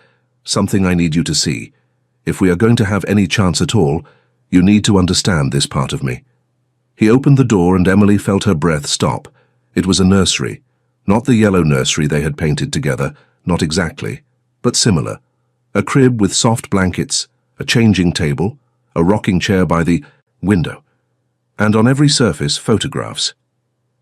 "Something I need you to see. If we are going to have any chance at all, you need to understand this part of me." He opened the door and Emily felt her breath stop. It was a nursery. Not the yellow nursery they had painted together, not exactly, but similar. A crib with soft blankets, a changing table, a rocking chair by the window, and on every surface photographs.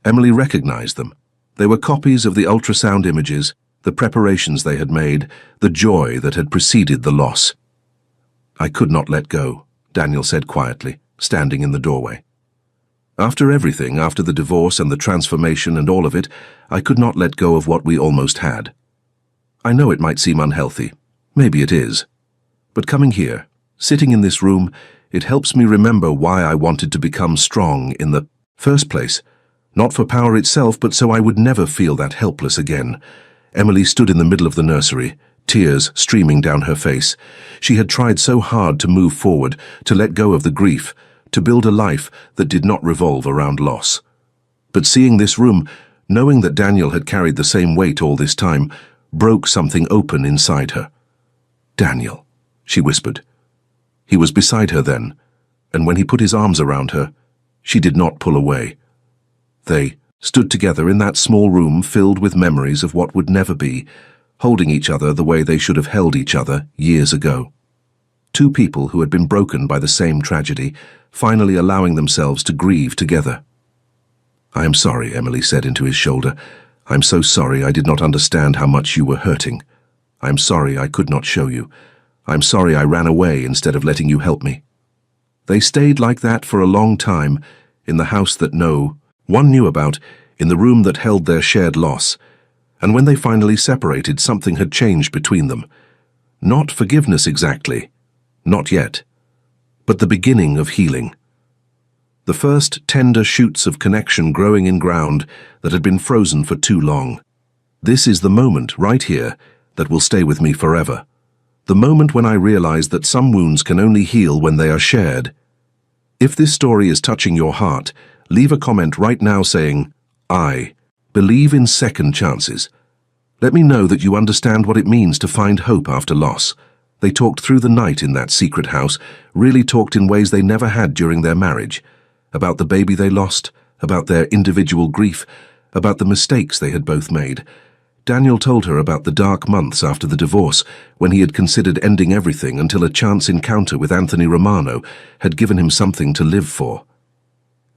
Emily recognized them. They were copies of the ultrasound images, the preparations they had made, the joy that had preceded the loss. "I could not let go," Daniel said quietly, standing in the doorway. "After everything, after the divorce and the transformation and all of it, I could not let go of what we almost had. I know it might seem unhealthy. Maybe it is. But coming here, sitting in this room, it helps me remember why I wanted to become strong in the first place. Not for power itself, but so I would never feel that helpless again." Emily stood in the middle of the nursery, tears streaming down her face. She had tried so hard to move forward, to let go of the grief, to build a life that did not revolve around loss. But seeing this room, knowing that Daniel had carried the same weight all this time, broke something open inside her. "Daniel," she whispered. He was beside her then, and when he put his arms around her, she did not pull away. They stood together in that small room filled with memories of what would never be, holding each other the way they should have held each other years ago. Two people who had been broken by the same tragedy, finally allowing themselves to grieve together. "I am sorry," Emily said into his shoulder. "I'm so sorry I did not understand how much you were hurting. I'm sorry I could not show you. I'm sorry I ran away instead of letting you help me." They stayed like that for a long time, in the house that no one knew about, in the room that held their shared loss. And when they finally separated, something had changed between them. Not forgiveness exactly, not yet, but the beginning of healing. The first tender shoots of connection growing in ground that had been frozen for too long. This is the moment, right here, that will stay with me forever. The moment when I realize that some wounds can only heal when they are shared. If this story is touching your heart, leave a comment right now saying, "I believe in second chances." Let me know that you understand what it means to find hope after loss. They talked through the night in that secret house, really talked in ways they never had during their marriage. About the baby they lost, about their individual grief, about the mistakes they had both made. Daniel told her about the dark months after the divorce, when he had considered ending everything until a chance encounter with Anthony Romano had given him something to live for.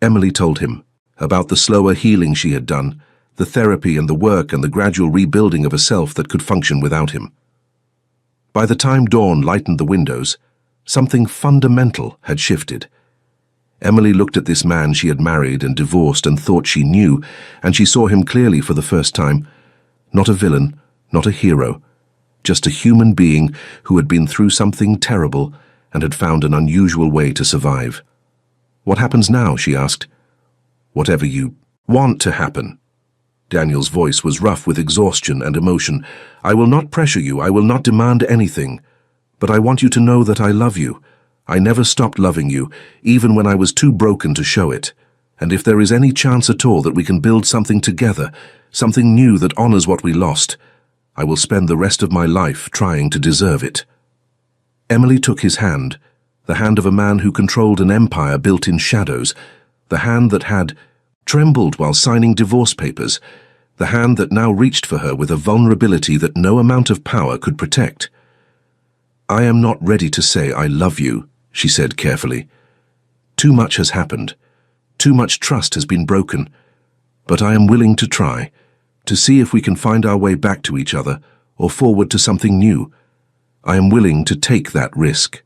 Emily told him about the slower healing she had done, the therapy and the work and the gradual rebuilding of a self that could function without him. By the time dawn lightened the windows, something fundamental had shifted. Emily looked at this man she had married and divorced and thought she knew, and she saw him clearly for the first time. Not a villain, not a hero, just a human being who had been through something terrible and had found an unusual way to survive. "What happens now?" she asked. "Whatever you want to happen." Daniel's voice was rough with exhaustion and emotion. "I will not pressure you, I will not demand anything, but I want you to know that I love you. I never stopped loving you, even when I was too broken to show it. And if there is any chance at all that we can build something together, something new that honors what we lost, I will spend the rest of my life trying to deserve it." Emily took his hand, the hand of a man who controlled an empire built in shadows, the hand that had trembled while signing divorce papers, the hand that now reached for her with a vulnerability that no amount of power could protect. "I am not ready to say I love you," she said carefully. "Too much has happened. Too much trust has been broken. But I am willing to try, to see if we can find our way back to each other or forward to something new. I am willing to take that risk."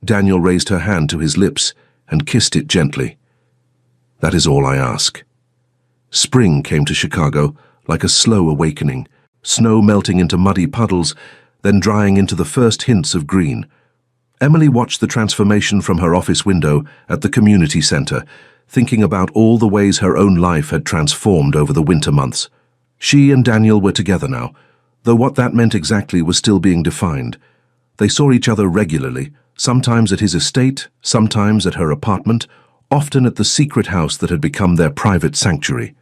Daniel raised her hand to his lips and kissed it gently. "That is all I ask." Spring came to Chicago like a slow awakening, snow melting into muddy puddles, then drying into the first hints of green. Emily watched the transformation from her office window at the community center, thinking about all the ways her own life had transformed over the winter months. She and Daniel were together now, though what that meant exactly was still being defined. They saw each other regularly, sometimes at his estate, sometimes at her apartment, often at the secret house that had become their private sanctuary.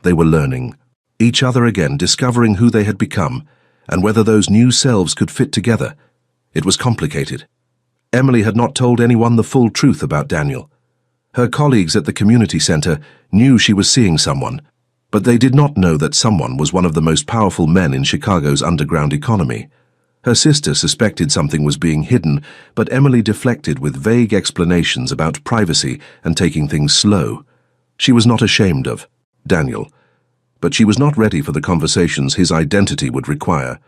They were learning each other again, discovering who they had become, and whether those new selves could fit together. It was complicated. Emily had not told anyone the full truth about Daniel. Her colleagues at the community center knew she was seeing someone, but they did not know that someone was one of the most powerful men in Chicago's underground economy. Her sister suspected something was being hidden, but Emily deflected with vague explanations about privacy and taking things slow. She was not ashamed of Daniel, but she was not ready for the conversations his identity would require.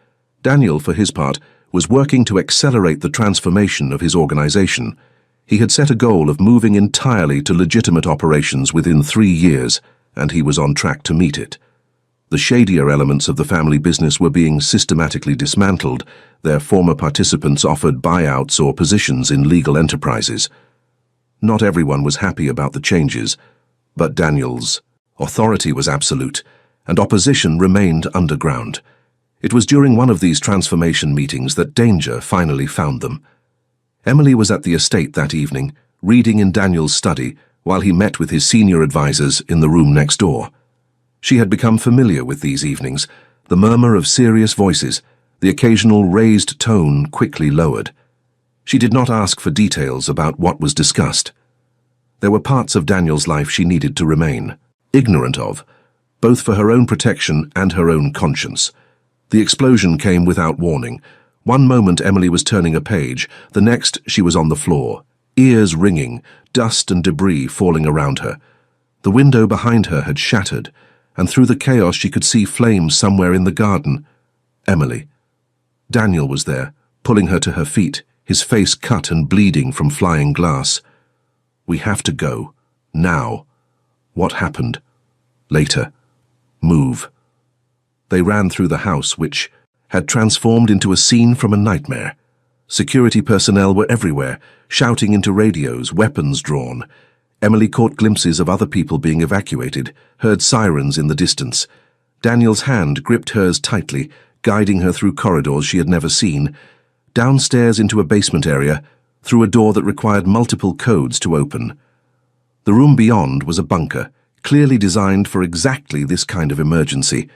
Daniel, for his part, was working to accelerate the transformation of his organization. He had set a goal of moving entirely to legitimate operations within 3 years, and he was on track to meet it. The shadier elements of the family business were being systematically dismantled, their former participants offered buyouts or positions in legal enterprises. Not everyone was happy about the changes, but Daniel's authority was absolute, and opposition remained underground. It was during one of these transformation meetings that danger finally found them. Emily was at the estate that evening, reading in Daniel's study while he met with his senior advisors in the room next door. She had become familiar with these evenings, the murmur of serious voices, the occasional raised tone quickly lowered. She did not ask for details about what was discussed. There were parts of Daniel's life she needed to remain ignorant of, both for her own protection and her own conscience. The explosion came without warning. One moment Emily was turning a page, the next she was on the floor, ears ringing, dust and debris falling around her. The window behind her had shattered, and through the chaos she could see flames somewhere in the garden. Emily. Daniel was there, pulling her to her feet, his face cut and bleeding from flying glass. "We have to go. Now." "What happened?" "Later. Move." They ran through the house, which had transformed into a scene from a nightmare. Security personnel were everywhere, shouting into radios, weapons drawn. Emily caught glimpses of other people being evacuated, heard sirens in the distance. Daniel's hand gripped hers tightly, guiding her through corridors she had never seen, downstairs into a basement area, through a door that required multiple codes to open. The room beyond was a bunker, clearly designed for exactly this kind of emergency.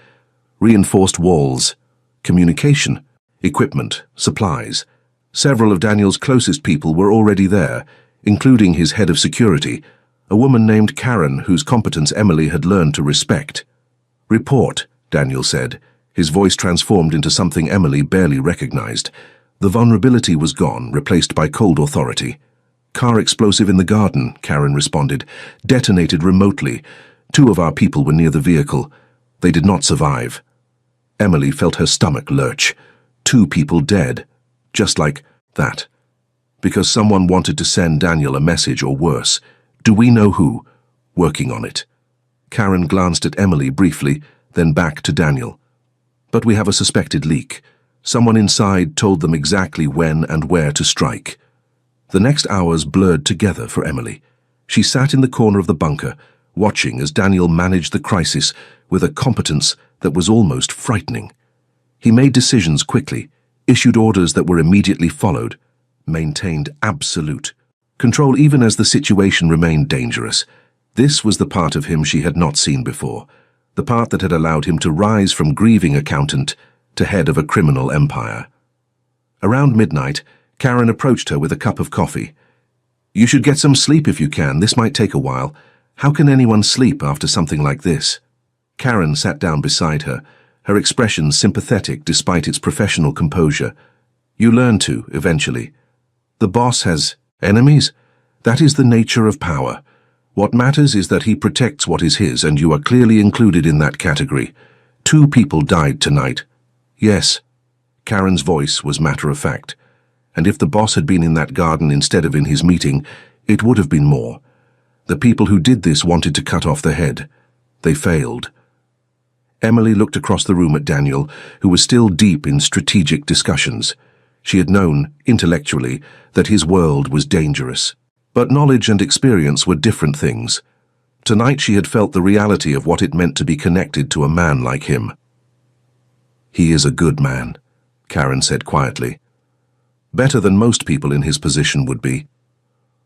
Reinforced walls, communication, equipment, supplies. Several of Daniel's closest people were already there, including his head of security, a woman named Karen whose competence Emily had learned to respect. "Report," Daniel said, his voice transformed into something Emily barely recognized. The vulnerability was gone, replaced by cold authority. "Car explosive in the garden," Karen responded. "Detonated remotely. 2 of our people were near the vehicle. They did not survive." Emily felt her stomach lurch. 2 people dead, just like that. Because someone wanted to send Daniel a message, or worse. Do we know who? Working on it. Karen glanced at Emily briefly, then back to Daniel. But we have a suspected leak. Someone inside told them exactly when and where to strike. The next hours blurred together for Emily. She sat in the corner of the bunker, watching as Daniel managed the crisis with a competence that was almost frightening. He made decisions quickly, issued orders that were immediately followed, maintained absolute control even as the situation remained dangerous. This was the part of him she had not seen before, the part that had allowed him to rise from grieving accountant to head of a criminal empire. Around midnight, Karen approached her with a cup of coffee. "You should get some sleep if you can. This might take a while. How can anyone sleep after something like this?" Karen sat down beside her, her expression sympathetic despite its professional composure. "You learn to, eventually. The boss has enemies. That is the nature of power. What matters is that he protects what is his, and you are clearly included in that category. 2 people died tonight." "Yes." Karen's voice was matter-of-fact. And if the boss had been in that garden instead of in his meeting, it would have been more. The people who did this wanted to cut off the head. They failed. Emily looked across the room at Daniel, who was still deep in strategic discussions. She had known, intellectually, that his world was dangerous. But knowledge and experience were different things. Tonight she had felt the reality of what it meant to be connected to a man like him. "He is a good man," Karen said quietly. "Better than most people in his position would be.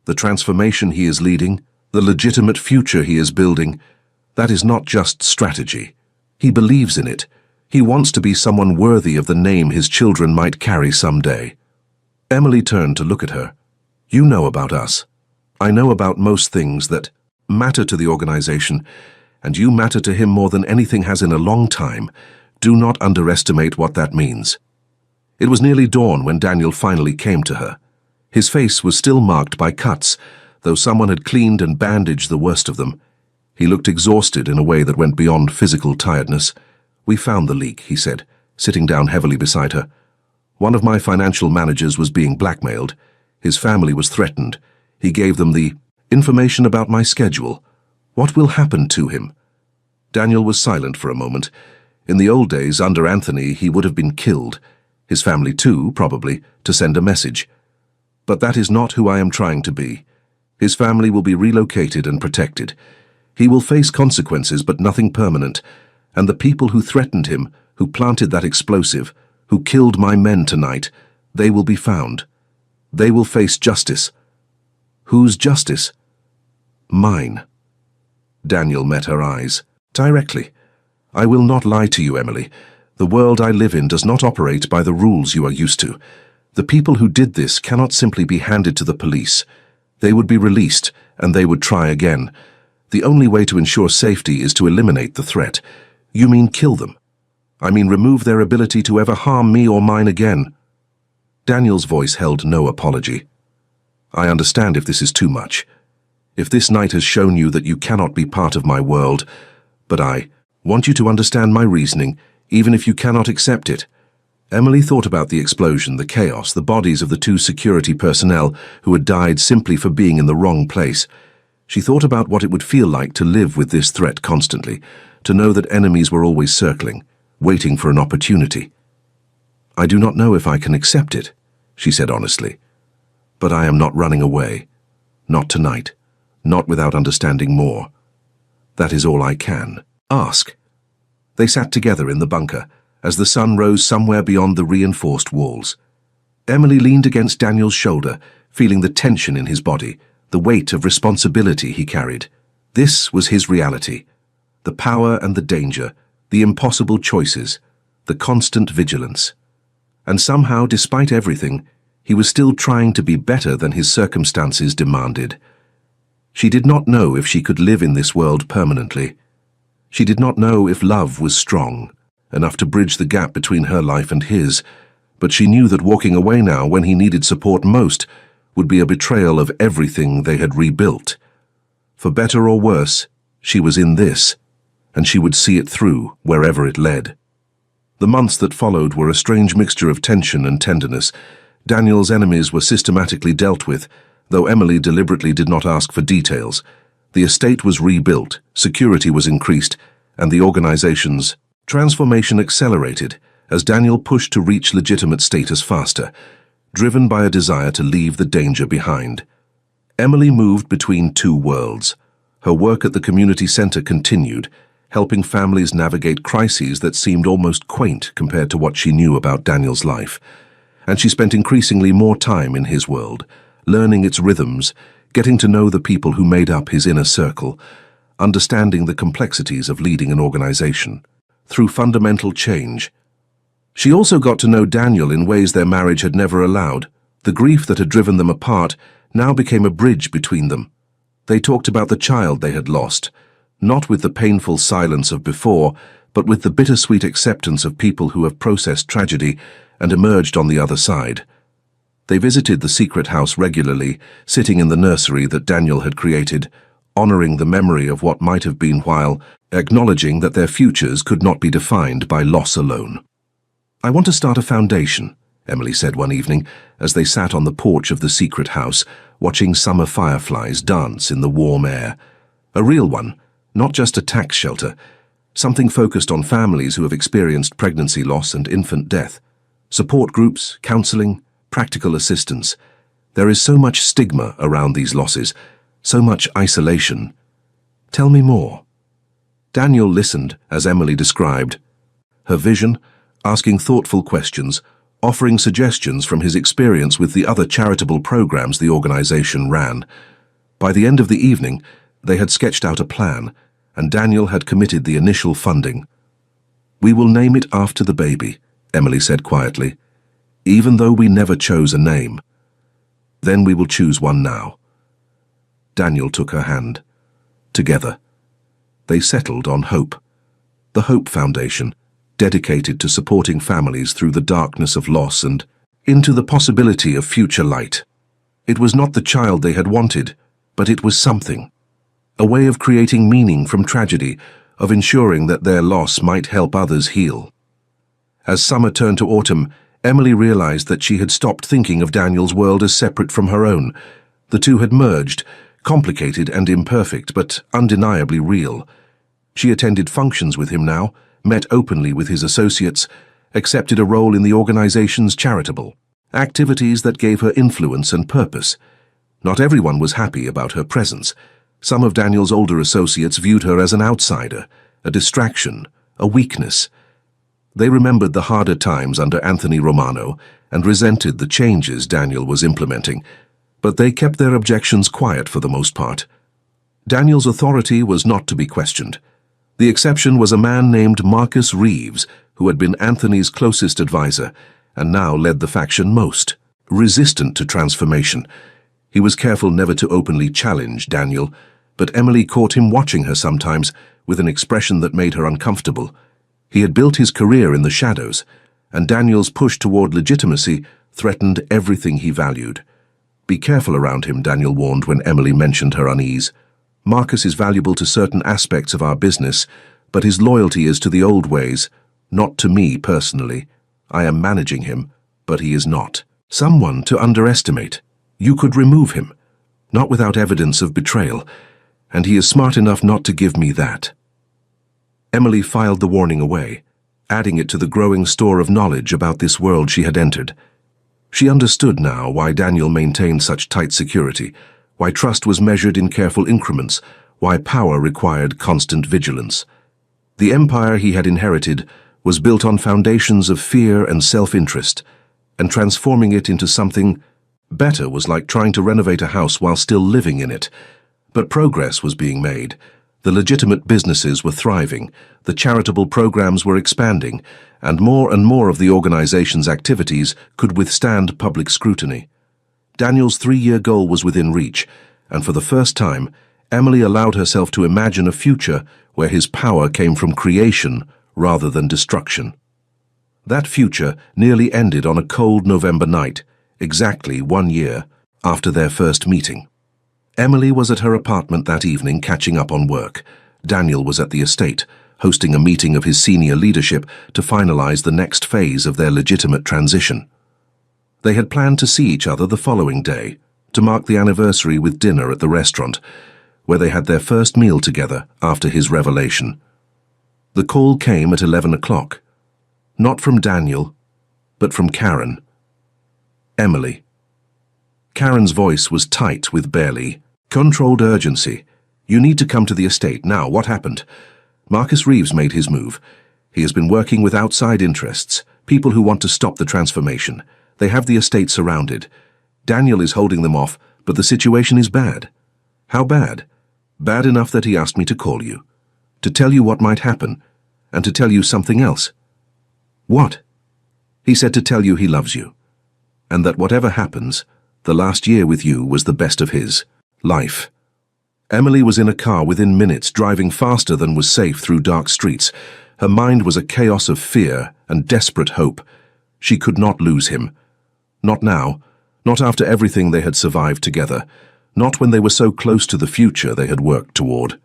The transformation he is leading, the legitimate future he is building, that is not just strategy. He believes in it. He wants to be someone worthy of the name his children might carry someday." Emily turned to look at her. "You know about us. I know about most things that matter to the organization, and you matter to him more than anything has in a long time. Do not underestimate what that means." It was nearly dawn when Daniel finally came to her. His face was still marked by cuts, though someone had cleaned and bandaged the worst of them. He looked exhausted in a way that went beyond physical tiredness. "We found the leak," he said, sitting down heavily beside her. "One of my financial managers was being blackmailed. His family was threatened. He gave them the information about my schedule. What will happen to him?" Daniel was silent for a moment. In the old days, under Anthony, he would have been killed. His family too, probably, to send a message. But that is not who I am trying to be. His family will be relocated and protected. He will face consequences, but nothing permanent. And the people who threatened him, who planted that explosive, who killed my men tonight, they will be found. They will face justice. Whose justice? Mine. Daniel met her eyes. Directly. "I will not lie to you, Emily. The world I live in does not operate by the rules you are used to. The people who did this cannot simply be handed to the police. They would be released, and they would try again. The only way to ensure safety is to eliminate the threat." "You mean kill them?" "I mean remove their ability to ever harm me or mine again." Daniel's voice held no apology. "I understand if this is too much. If this night has shown you that you cannot be part of my world, but I want you to understand my reasoning, even if you cannot accept it." Emily thought about the explosion, the chaos, the bodies of the 2 security personnel who had died simply for being in the wrong place. She thought about what it would feel like to live with this threat constantly, to know that enemies were always circling, waiting for an opportunity. "I do not know if I can accept it," she said honestly. "But I am not running away. Not tonight. Not without understanding more. That is all I can ask." They sat together in the bunker, as the sun rose somewhere beyond the reinforced walls. Emily leaned against Daniel's shoulder, feeling the tension in his body, the weight of responsibility he carried. This was his reality. The power and the danger, the impossible choices, the constant vigilance. And somehow, despite everything, he was still trying to be better than his circumstances demanded. She did not know if she could live in this world permanently. She did not know if love was strong, enough to bridge the gap between her life and his, but she knew that walking away now when he needed support most would be a betrayal of everything they had rebuilt. For better or worse, she was in this, and she would see it through wherever it led. The months that followed were a strange mixture of tension and tenderness. Daniel's enemies were systematically dealt with, though Emily deliberately did not ask for details. The estate was rebuilt, security was increased, and the organization's transformation accelerated as Daniel pushed to reach legitimate status faster, driven by a desire to leave the danger behind. Emily moved between two worlds. Her work at the community center continued, helping families navigate crises that seemed almost quaint compared to what she knew about Daniel's life. And she spent increasingly more time in his world, learning its rhythms, getting to know the people who made up his inner circle, understanding the complexities of leading an organization. Through fundamental change, she also got to know Daniel in ways their marriage had never allowed. The grief that had driven them apart now became a bridge between them. They talked about the child they had lost, not with the painful silence of before, but with the bittersweet acceptance of people who have processed tragedy and emerged on the other side. They visited the secret house regularly, sitting in the nursery that Daniel had created, honoring the memory of what might have been while acknowledging that their futures could not be defined by loss alone. "I want to start a foundation," Emily said one evening as they sat on the porch of the secret house, watching summer fireflies dance in the warm air. A real one, not just a tax shelter, something focused on families who have experienced pregnancy loss and infant death. Support groups, counseling, practical assistance. There is so much stigma around these losses, so much isolation. "Tell me more." Daniel listened as Emily described her vision, asking thoughtful questions, offering suggestions from his experience with the other charitable programs the organization ran. By the end of the evening, they had sketched out a plan, and Daniel had committed the initial funding. "We will name it after the baby," Emily said quietly, "even though we never chose a name. Then we will choose one now." Daniel took her hand. Together, they settled on Hope, the Hope Foundation, dedicated to supporting families through the darkness of loss and into the possibility of future light. It was not the child they had wanted, but it was something. A way of creating meaning from tragedy, of ensuring that their loss might help others heal. As summer turned to autumn, Emily realized that she had stopped thinking of Daniel's world as separate from her own. The two had merged, complicated and imperfect, but undeniably real. She attended functions with him now, met openly with his associates, accepted a role in the organization's charitable activities that gave her influence and purpose. Not everyone was happy about her presence. Some of Daniel's older associates viewed her as an outsider, a distraction, a weakness. They remembered the harder times under Anthony Romano and resented the changes Daniel was implementing, but they kept their objections quiet for the most part. Daniel's authority was not to be questioned. The exception was a man named Marcus Reeves, who had been Anthony's closest advisor and now led the faction most resistant to transformation. He was careful never to openly challenge Daniel, but Emily caught him watching her sometimes with an expression that made her uncomfortable. He had built his career in the shadows, and Daniel's push toward legitimacy threatened everything he valued. "Be careful around him," Daniel warned when Emily mentioned her unease. "Marcus is valuable to certain aspects of our business, but his loyalty is to the old ways, not to me personally. I am managing him, but he is not someone to underestimate. You could remove him, not without evidence of betrayal, and he is smart enough not to give me that." Emily filed the warning away, adding it to the growing store of knowledge about this world she had entered. She understood now why Daniel maintained such tight security, why trust was measured in careful increments, why power required constant vigilance. The empire he had inherited was built on foundations of fear and self-interest, and transforming it into something better was like trying to renovate a house while still living in it. But progress was being made. The legitimate businesses were thriving, the charitable programs were expanding, and more of the organization's activities could withstand public scrutiny. Daniel's 3-year goal was within reach, and for the first time, Emily allowed herself to imagine a future where his power came from creation rather than destruction. That future nearly ended on a cold November night, exactly 1 year after their first meeting. Emily was at her apartment that evening catching up on work. Daniel was at the estate, hosting a meeting of his senior leadership to finalize the next phase of their legitimate transition. They had planned to see each other the following day, to mark the anniversary with dinner at the restaurant, where they had their first meal together after his revelation. The call came at 11 o'clock. Not from Daniel, but from Karen. Emily. Karen's voice was tight with barely controlled urgency. "You need to come to the estate now. What happened?" Marcus Reeves made his move. He has been working with outside interests, people who want to stop the transformation. They have the estate surrounded. Daniel is holding them off, but the situation is bad. How bad? Bad enough that he asked me to call you, to tell you what might happen, and to tell you something else. What? He said to tell you he loves you, and that whatever happens, the last year with you was the best of his life. Emily was in a car within minutes, driving faster than was safe through dark streets. Her mind was a chaos of fear and desperate hope. She could not lose him. Not now, not after everything they had survived together, not when they were so close to the future they had worked toward.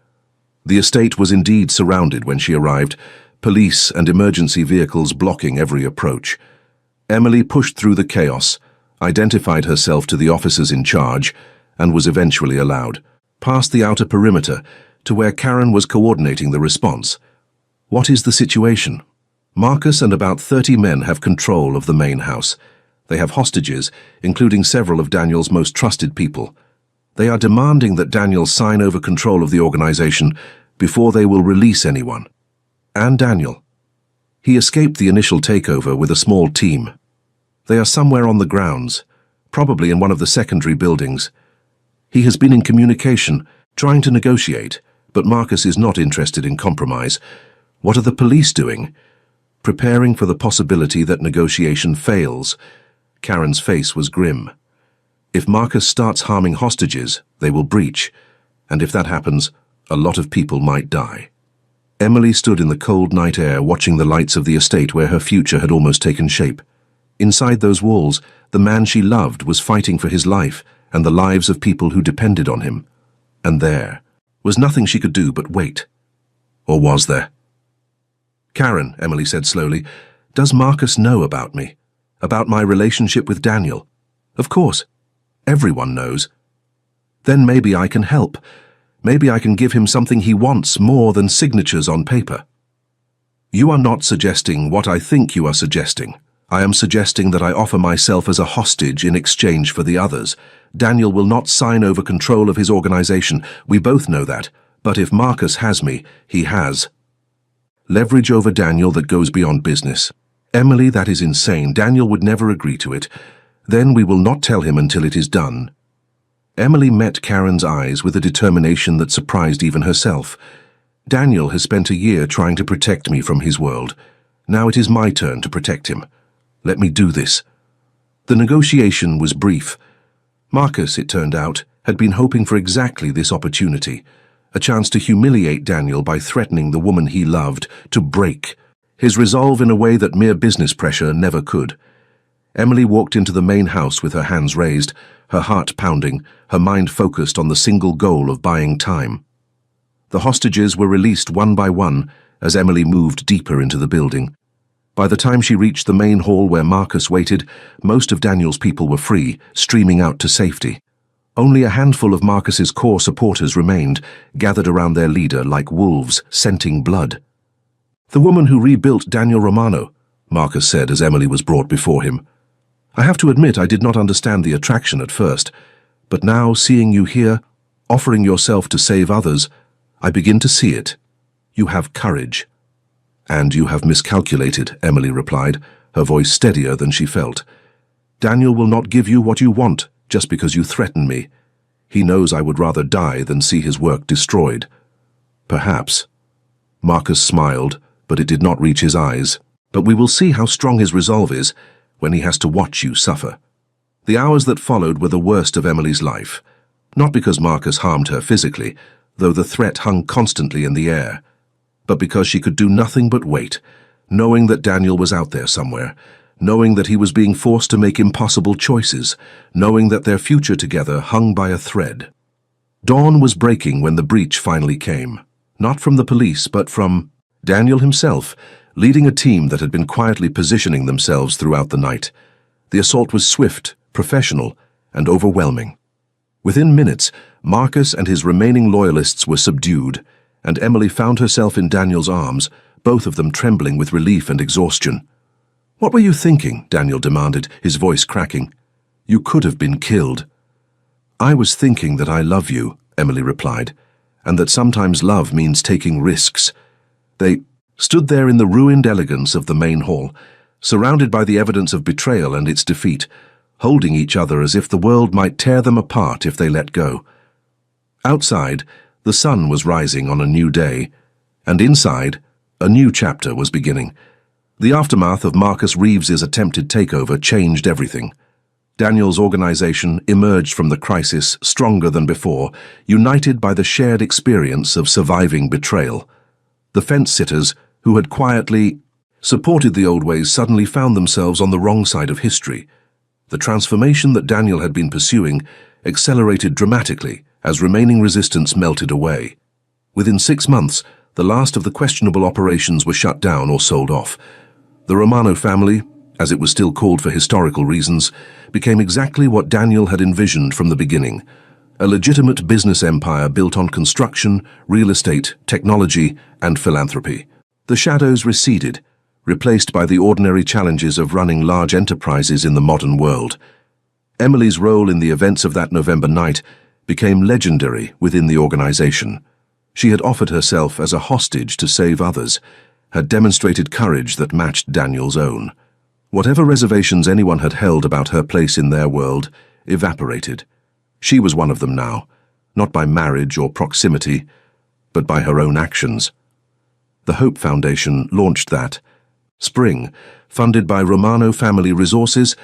The estate was indeed surrounded when she arrived, police and emergency vehicles blocking every approach. Emily pushed through the chaos, identified herself to the officers in charge, and was eventually allowed past the outer perimeter to where Karen was coordinating the response. What is the situation? Marcus and about 30 men have control of the main house. They have hostages, including several of Daniel's most trusted people. They are demanding that Daniel sign over control of the organization before they will release anyone. And Daniel. He escaped the initial takeover with a small team. They are somewhere on the grounds, probably in one of the secondary buildings. He has been in communication, trying to negotiate, but Marcus is not interested in compromise. What are the police doing? Preparing for the possibility that negotiation fails. Karen's face was grim. If Marcus starts harming hostages, they will breach, and if that happens, a lot of people might die. Emily stood in the cold night air watching the lights of the estate where her future had almost taken shape. Inside those walls, the man she loved was fighting for his life and the lives of people who depended on him. And there was nothing she could do but wait. Or was there? "Karen," Emily said slowly, "does Marcus know about me? About my relationship with Daniel?" "Of course. Everyone knows." "Then maybe I can help. Maybe I can give him something he wants more than signatures on paper." "You are not suggesting what I think you are suggesting. I am suggesting that I offer myself as a hostage in exchange for the others. Daniel will not sign over control of his organization. We both know that. But if Marcus has me, he has leverage over Daniel that goes beyond business. Emily, that is insane. Daniel would never agree to it. Then we will not tell him until it is done." Emily met Karen's eyes with a determination that surprised even herself. "Daniel has spent a year trying to protect me from his world. Now it is my turn to protect him. Let me do this." The negotiation was brief. Marcus, it turned out, had been hoping for exactly this opportunity, a chance to humiliate Daniel by threatening the woman he loved, to break his resolve in a way that mere business pressure never could. Emily walked into the main house with her hands raised, her heart pounding, her mind focused on the single goal of buying time. The hostages were released one by one as Emily moved deeper into the building. By the time she reached the main hall where Marcus waited, most of Daniel's people were free, streaming out to safety. Only a handful of Marcus's core supporters remained, gathered around their leader like wolves scenting blood. "The woman who rebuilt Daniel Romano," Marcus said as Emily was brought before him. "I have to admit I did not understand the attraction at first, but now, seeing you here, offering yourself to save others, I begin to see it. You have courage." "And you have miscalculated," Emily replied, her voice steadier than she felt. "Daniel will not give you what you want just because you threaten me. He knows I would rather die than see his work destroyed." "Perhaps." Marcus smiled, but it did not reach his eyes. "But we will see how strong his resolve is when he has to watch you suffer." The hours that followed were the worst of Emily's life, not because Marcus harmed her physically, though the threat hung constantly in the air, but because she could do nothing but wait, knowing that Daniel was out there somewhere, knowing that he was being forced to make impossible choices, knowing that their future together hung by a thread. Dawn was breaking when the breach finally came, not from the police but from Daniel himself, leading a team that had been quietly positioning themselves throughout the night. The assault was swift, professional, and overwhelming. Within minutes, Marcus and his remaining loyalists were subdued, and Emily found herself in Daniel's arms, both of them trembling with relief and exhaustion. "What were you thinking?" Daniel demanded, his voice cracking. "You could have been killed." "I was thinking that I love you," Emily replied, "and that sometimes love means taking risks." They stood there in the ruined elegance of the main hall, surrounded by the evidence of betrayal and its defeat, holding each other as if the world might tear them apart if they let go. Outside, the sun was rising on a new day, and inside, a new chapter was beginning. The aftermath of Marcus Reeves's attempted takeover changed everything. Daniel's organization emerged from the crisis stronger than before, united by the shared experience of surviving betrayal. The fence-sitters, who had quietly supported the old ways, suddenly found themselves on the wrong side of history. The transformation that Daniel had been pursuing accelerated dramatically as remaining resistance melted away. Within 6 months, the last of the questionable operations were shut down or sold off. The Romano family, as it was still called for historical reasons, became exactly what Daniel had envisioned from the beginning: a legitimate business empire built on construction, real estate, technology, and philanthropy. The shadows receded, replaced by the ordinary challenges of running large enterprises in the modern world. Emily's role in the events of that November night became legendary within the organization. She had offered herself as a hostage to save others, had demonstrated courage that matched Daniel's own. Whatever reservations anyone had held about her place in their world evaporated. She was one of them now, not by marriage or proximity, but by her own actions. The Hope Foundation launched that spring, funded by Romano family resources,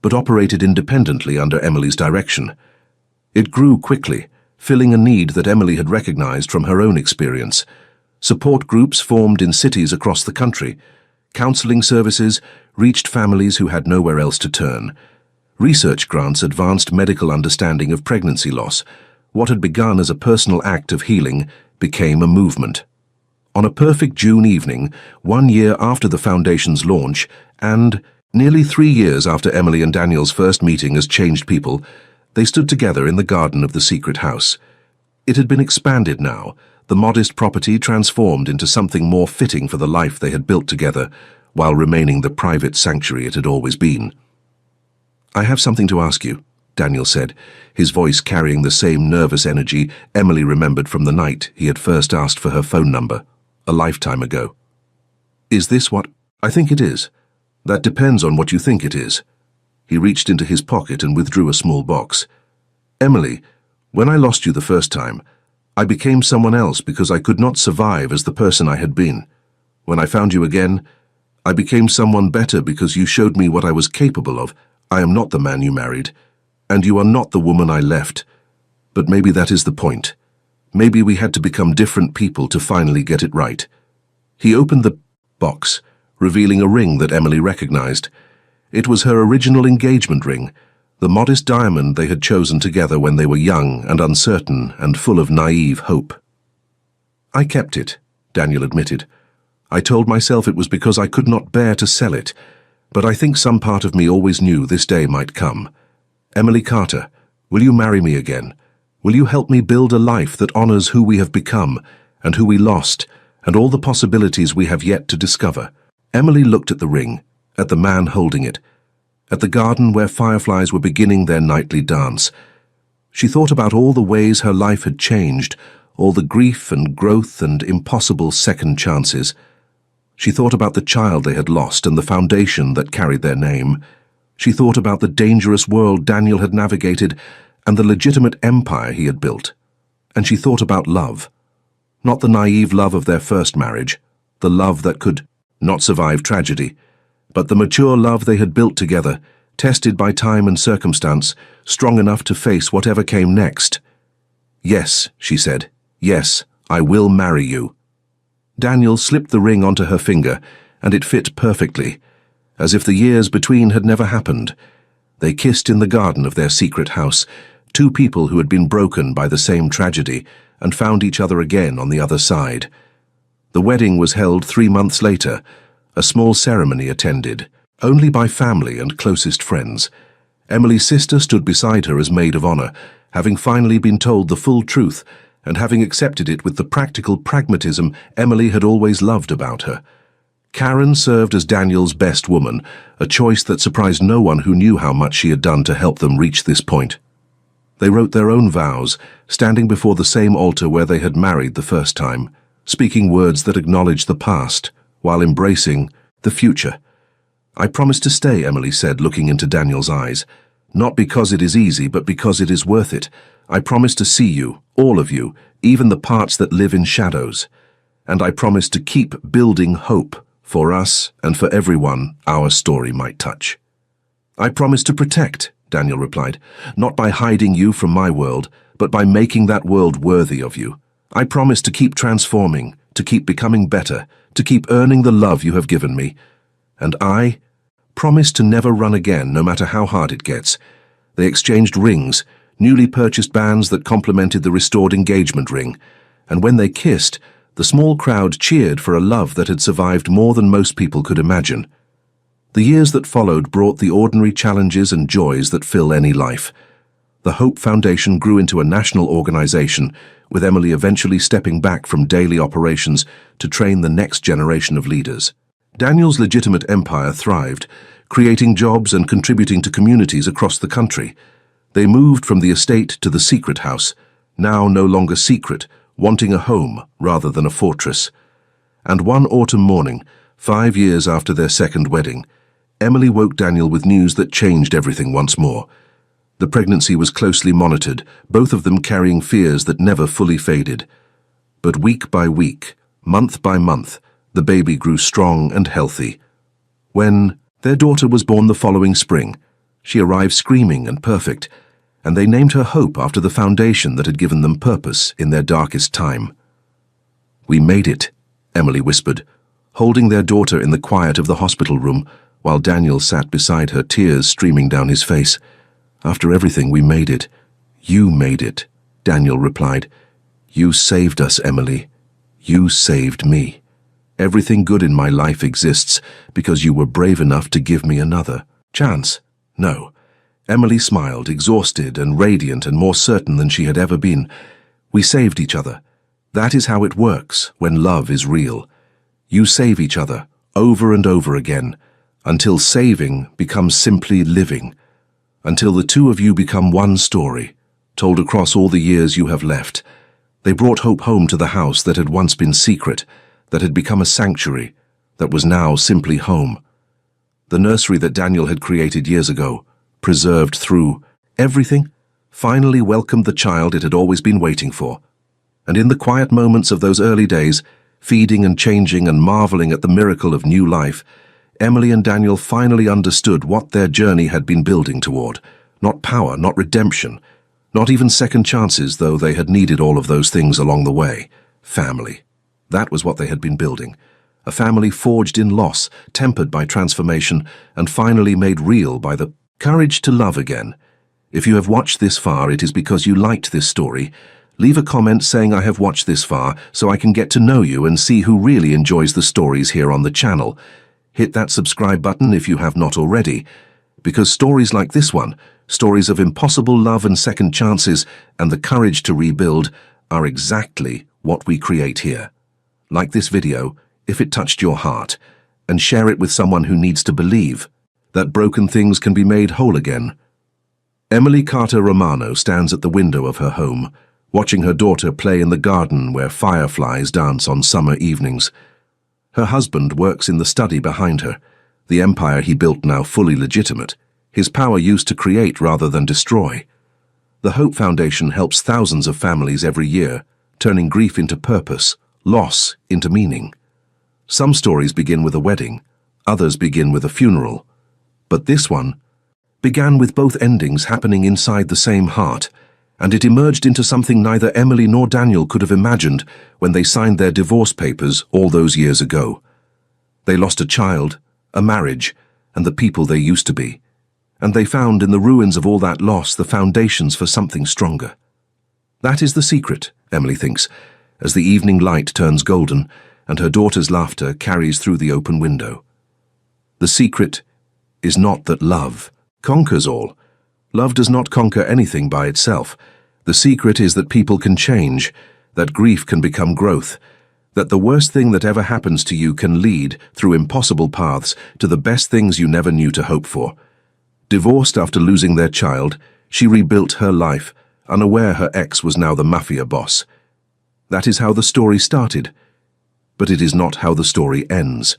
but operated independently under Emily's direction. It grew quickly, filling a need that Emily had recognized from her own experience. Support groups formed in cities across the country. Counseling services reached families who had nowhere else to turn. Research grants advanced medical understanding of pregnancy loss. What had begun as a personal act of healing became a movement. On a perfect June evening, 1 year after the Foundation's launch, and nearly 3 years after Emily and Daniel's first meeting as changed people, they stood together in the garden of the secret house. It had been expanded now, the modest property transformed into something more fitting for the life they had built together, while remaining the private sanctuary it had always been. "I have something to ask you," Daniel said, his voice carrying the same nervous energy Emily remembered from the night he had first asked for her phone number, a lifetime ago. "Is this what I think it is? That depends on what you think it is." He reached into his pocket and withdrew a small box. "Emily, when I lost you the first time, I became someone else because I could not survive as the person I had been. When I found you again, I became someone better because you showed me what I was capable of. I am not the man you married, and you are not the woman I left. But maybe that is the point. Maybe we had to become different people to finally get it right." He opened the box, revealing a ring that Emily recognized. It was her original engagement ring, the modest diamond they had chosen together when they were young and uncertain and full of naive hope. "I kept it," Daniel admitted. "I told myself it was because I could not bear to sell it, but I think some part of me always knew this day might come. Emily Carter, will you marry me again? Will you help me build a life that honors who we have become and who we lost and all the possibilities we have yet to discover?" Emily looked at the ring, at the man holding it, at the garden where fireflies were beginning their nightly dance. She thought about all the ways her life had changed, all the grief and growth and impossible second chances. She thought about the child they had lost and the foundation that carried their name. She thought about the dangerous world Daniel had navigated and the legitimate empire he had built. And she thought about love. Not the naive love of their first marriage, the love that could not survive tragedy, but the mature love they had built together, tested by time and circumstance, strong enough to face whatever came next. "Yes," she said, "yes, I will marry you." Daniel slipped the ring onto her finger, and it fit perfectly, as if the years between had never happened. They kissed in the garden of their secret house, two people who had been broken by the same tragedy and found each other again on the other side. The wedding was held 3 months later, a small ceremony attended, only by family and closest friends. Emily's sister stood beside her as maid of honor, having finally been told the full truth and having accepted it with the practical pragmatism Emily had always loved about her. Karen served as Daniel's best woman, a choice that surprised no one who knew how much she had done to help them reach this point. They wrote their own vows, standing before the same altar where they had married the first time, speaking words that acknowledged the past, while embracing the future. "I promise to stay," Emily said, looking into Daniel's eyes. "Not because it is easy, but because it is worth it. I promise to see you, all of you, even the parts that live in shadows. And I promise to keep building hope for us and for everyone our story might touch." "I promise to protect," Daniel replied, "not by hiding you from my world, but by making that world worthy of you. I promise to keep transforming, to keep becoming better, to keep earning the love you have given me. And I promise to never run again, no matter how hard it gets." They exchanged rings, newly purchased bands that complemented the restored engagement ring, and when they kissed, the small crowd cheered for a love that had survived more than most people could imagine. The years that followed brought the ordinary challenges and joys that fill any life. The Hope Foundation grew into a national organization, with Emily eventually stepping back from daily operations to train the next generation of leaders. Daniel's legitimate empire thrived, creating jobs and contributing to communities across the country. They moved from the estate to the secret house, now no longer secret, wanting a home rather than a fortress. And one autumn morning, 5 years after their second wedding, Emily woke Daniel with news that changed everything once more. The pregnancy was closely monitored, both of them carrying fears that never fully faded. But week by week, month by month, the baby grew strong and healthy. When their daughter was born the following spring, she arrived screaming and perfect, and they named her Hope after the foundation that had given them purpose in their darkest time. "We made it," Emily whispered, holding their daughter in the quiet of the hospital room, while Daniel sat beside her, tears streaming down his face. "After everything, we made it." "You made it," Daniel replied. "You saved us, Emily. You saved me. Everything good in my life exists because you were brave enough to give me another chance." "No." Emily smiled, exhausted and radiant and more certain than she had ever been. "We saved each other. That is how it works when love is real. You save each other over and over again, until saving becomes simply living, until the two of you become one story, told across all the years you have left." They brought Hope home to the house that had once been secret, that had become a sanctuary, that was now simply home. The nursery that Daniel had created years ago, preserved through everything, finally welcomed the child it had always been waiting for. And in the quiet moments of those early days, feeding and changing and marveling at the miracle of new life, Emily and Daniel finally understood what their journey had been building toward. Not power, not redemption, not even second chances, though they had needed all of those things along the way. Family. That was what they had been building. A family forged in loss, tempered by transformation, and finally made real by the courage to love again. If you have watched this far, it is because you liked this story. Leave a comment saying "I have watched this far," so I can get to know you and see who really enjoys the stories here on the channel. Hit that subscribe button if you have not already, because stories like this one, stories of impossible love and second chances and the courage to rebuild, are exactly what we create here. Like this video if it touched your heart, and share it with someone who needs to believe that broken things can be made whole again. Emily Carter Romano stands at the window of her home, watching her daughter play in the garden where fireflies dance on summer evenings. Her husband works in the study behind her, the empire he built now fully legitimate, his power used to create rather than destroy. The Hope Foundation helps thousands of families every year, turning grief into purpose, loss into meaning. Some stories begin with a wedding, others begin with a funeral. But this one began with both endings happening inside the same heart, and it emerged into something neither Emily nor Daniel could have imagined when they signed their divorce papers all those years ago. They lost a child, a marriage, and the people they used to be, and they found in the ruins of all that loss the foundations for something stronger. That is the secret, Emily thinks, as the evening light turns golden, and her daughter's laughter carries through the open window. The secret is not that love conquers all. Love does not conquer anything by itself. The secret is that people can change, that grief can become growth, that the worst thing that ever happens to you can lead, through impossible paths, to the best things you never knew to hope for. Divorced after losing their child, she rebuilt her life, unaware her ex was now the mafia boss. That is how the story started. But it is not how the story ends.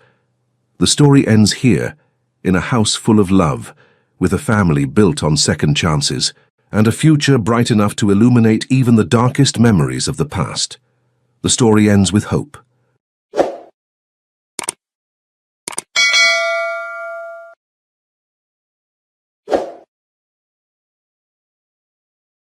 The story ends here, in a house full of love, with a family built on second chances, and a future bright enough to illuminate even the darkest memories of the past. The story ends with hope.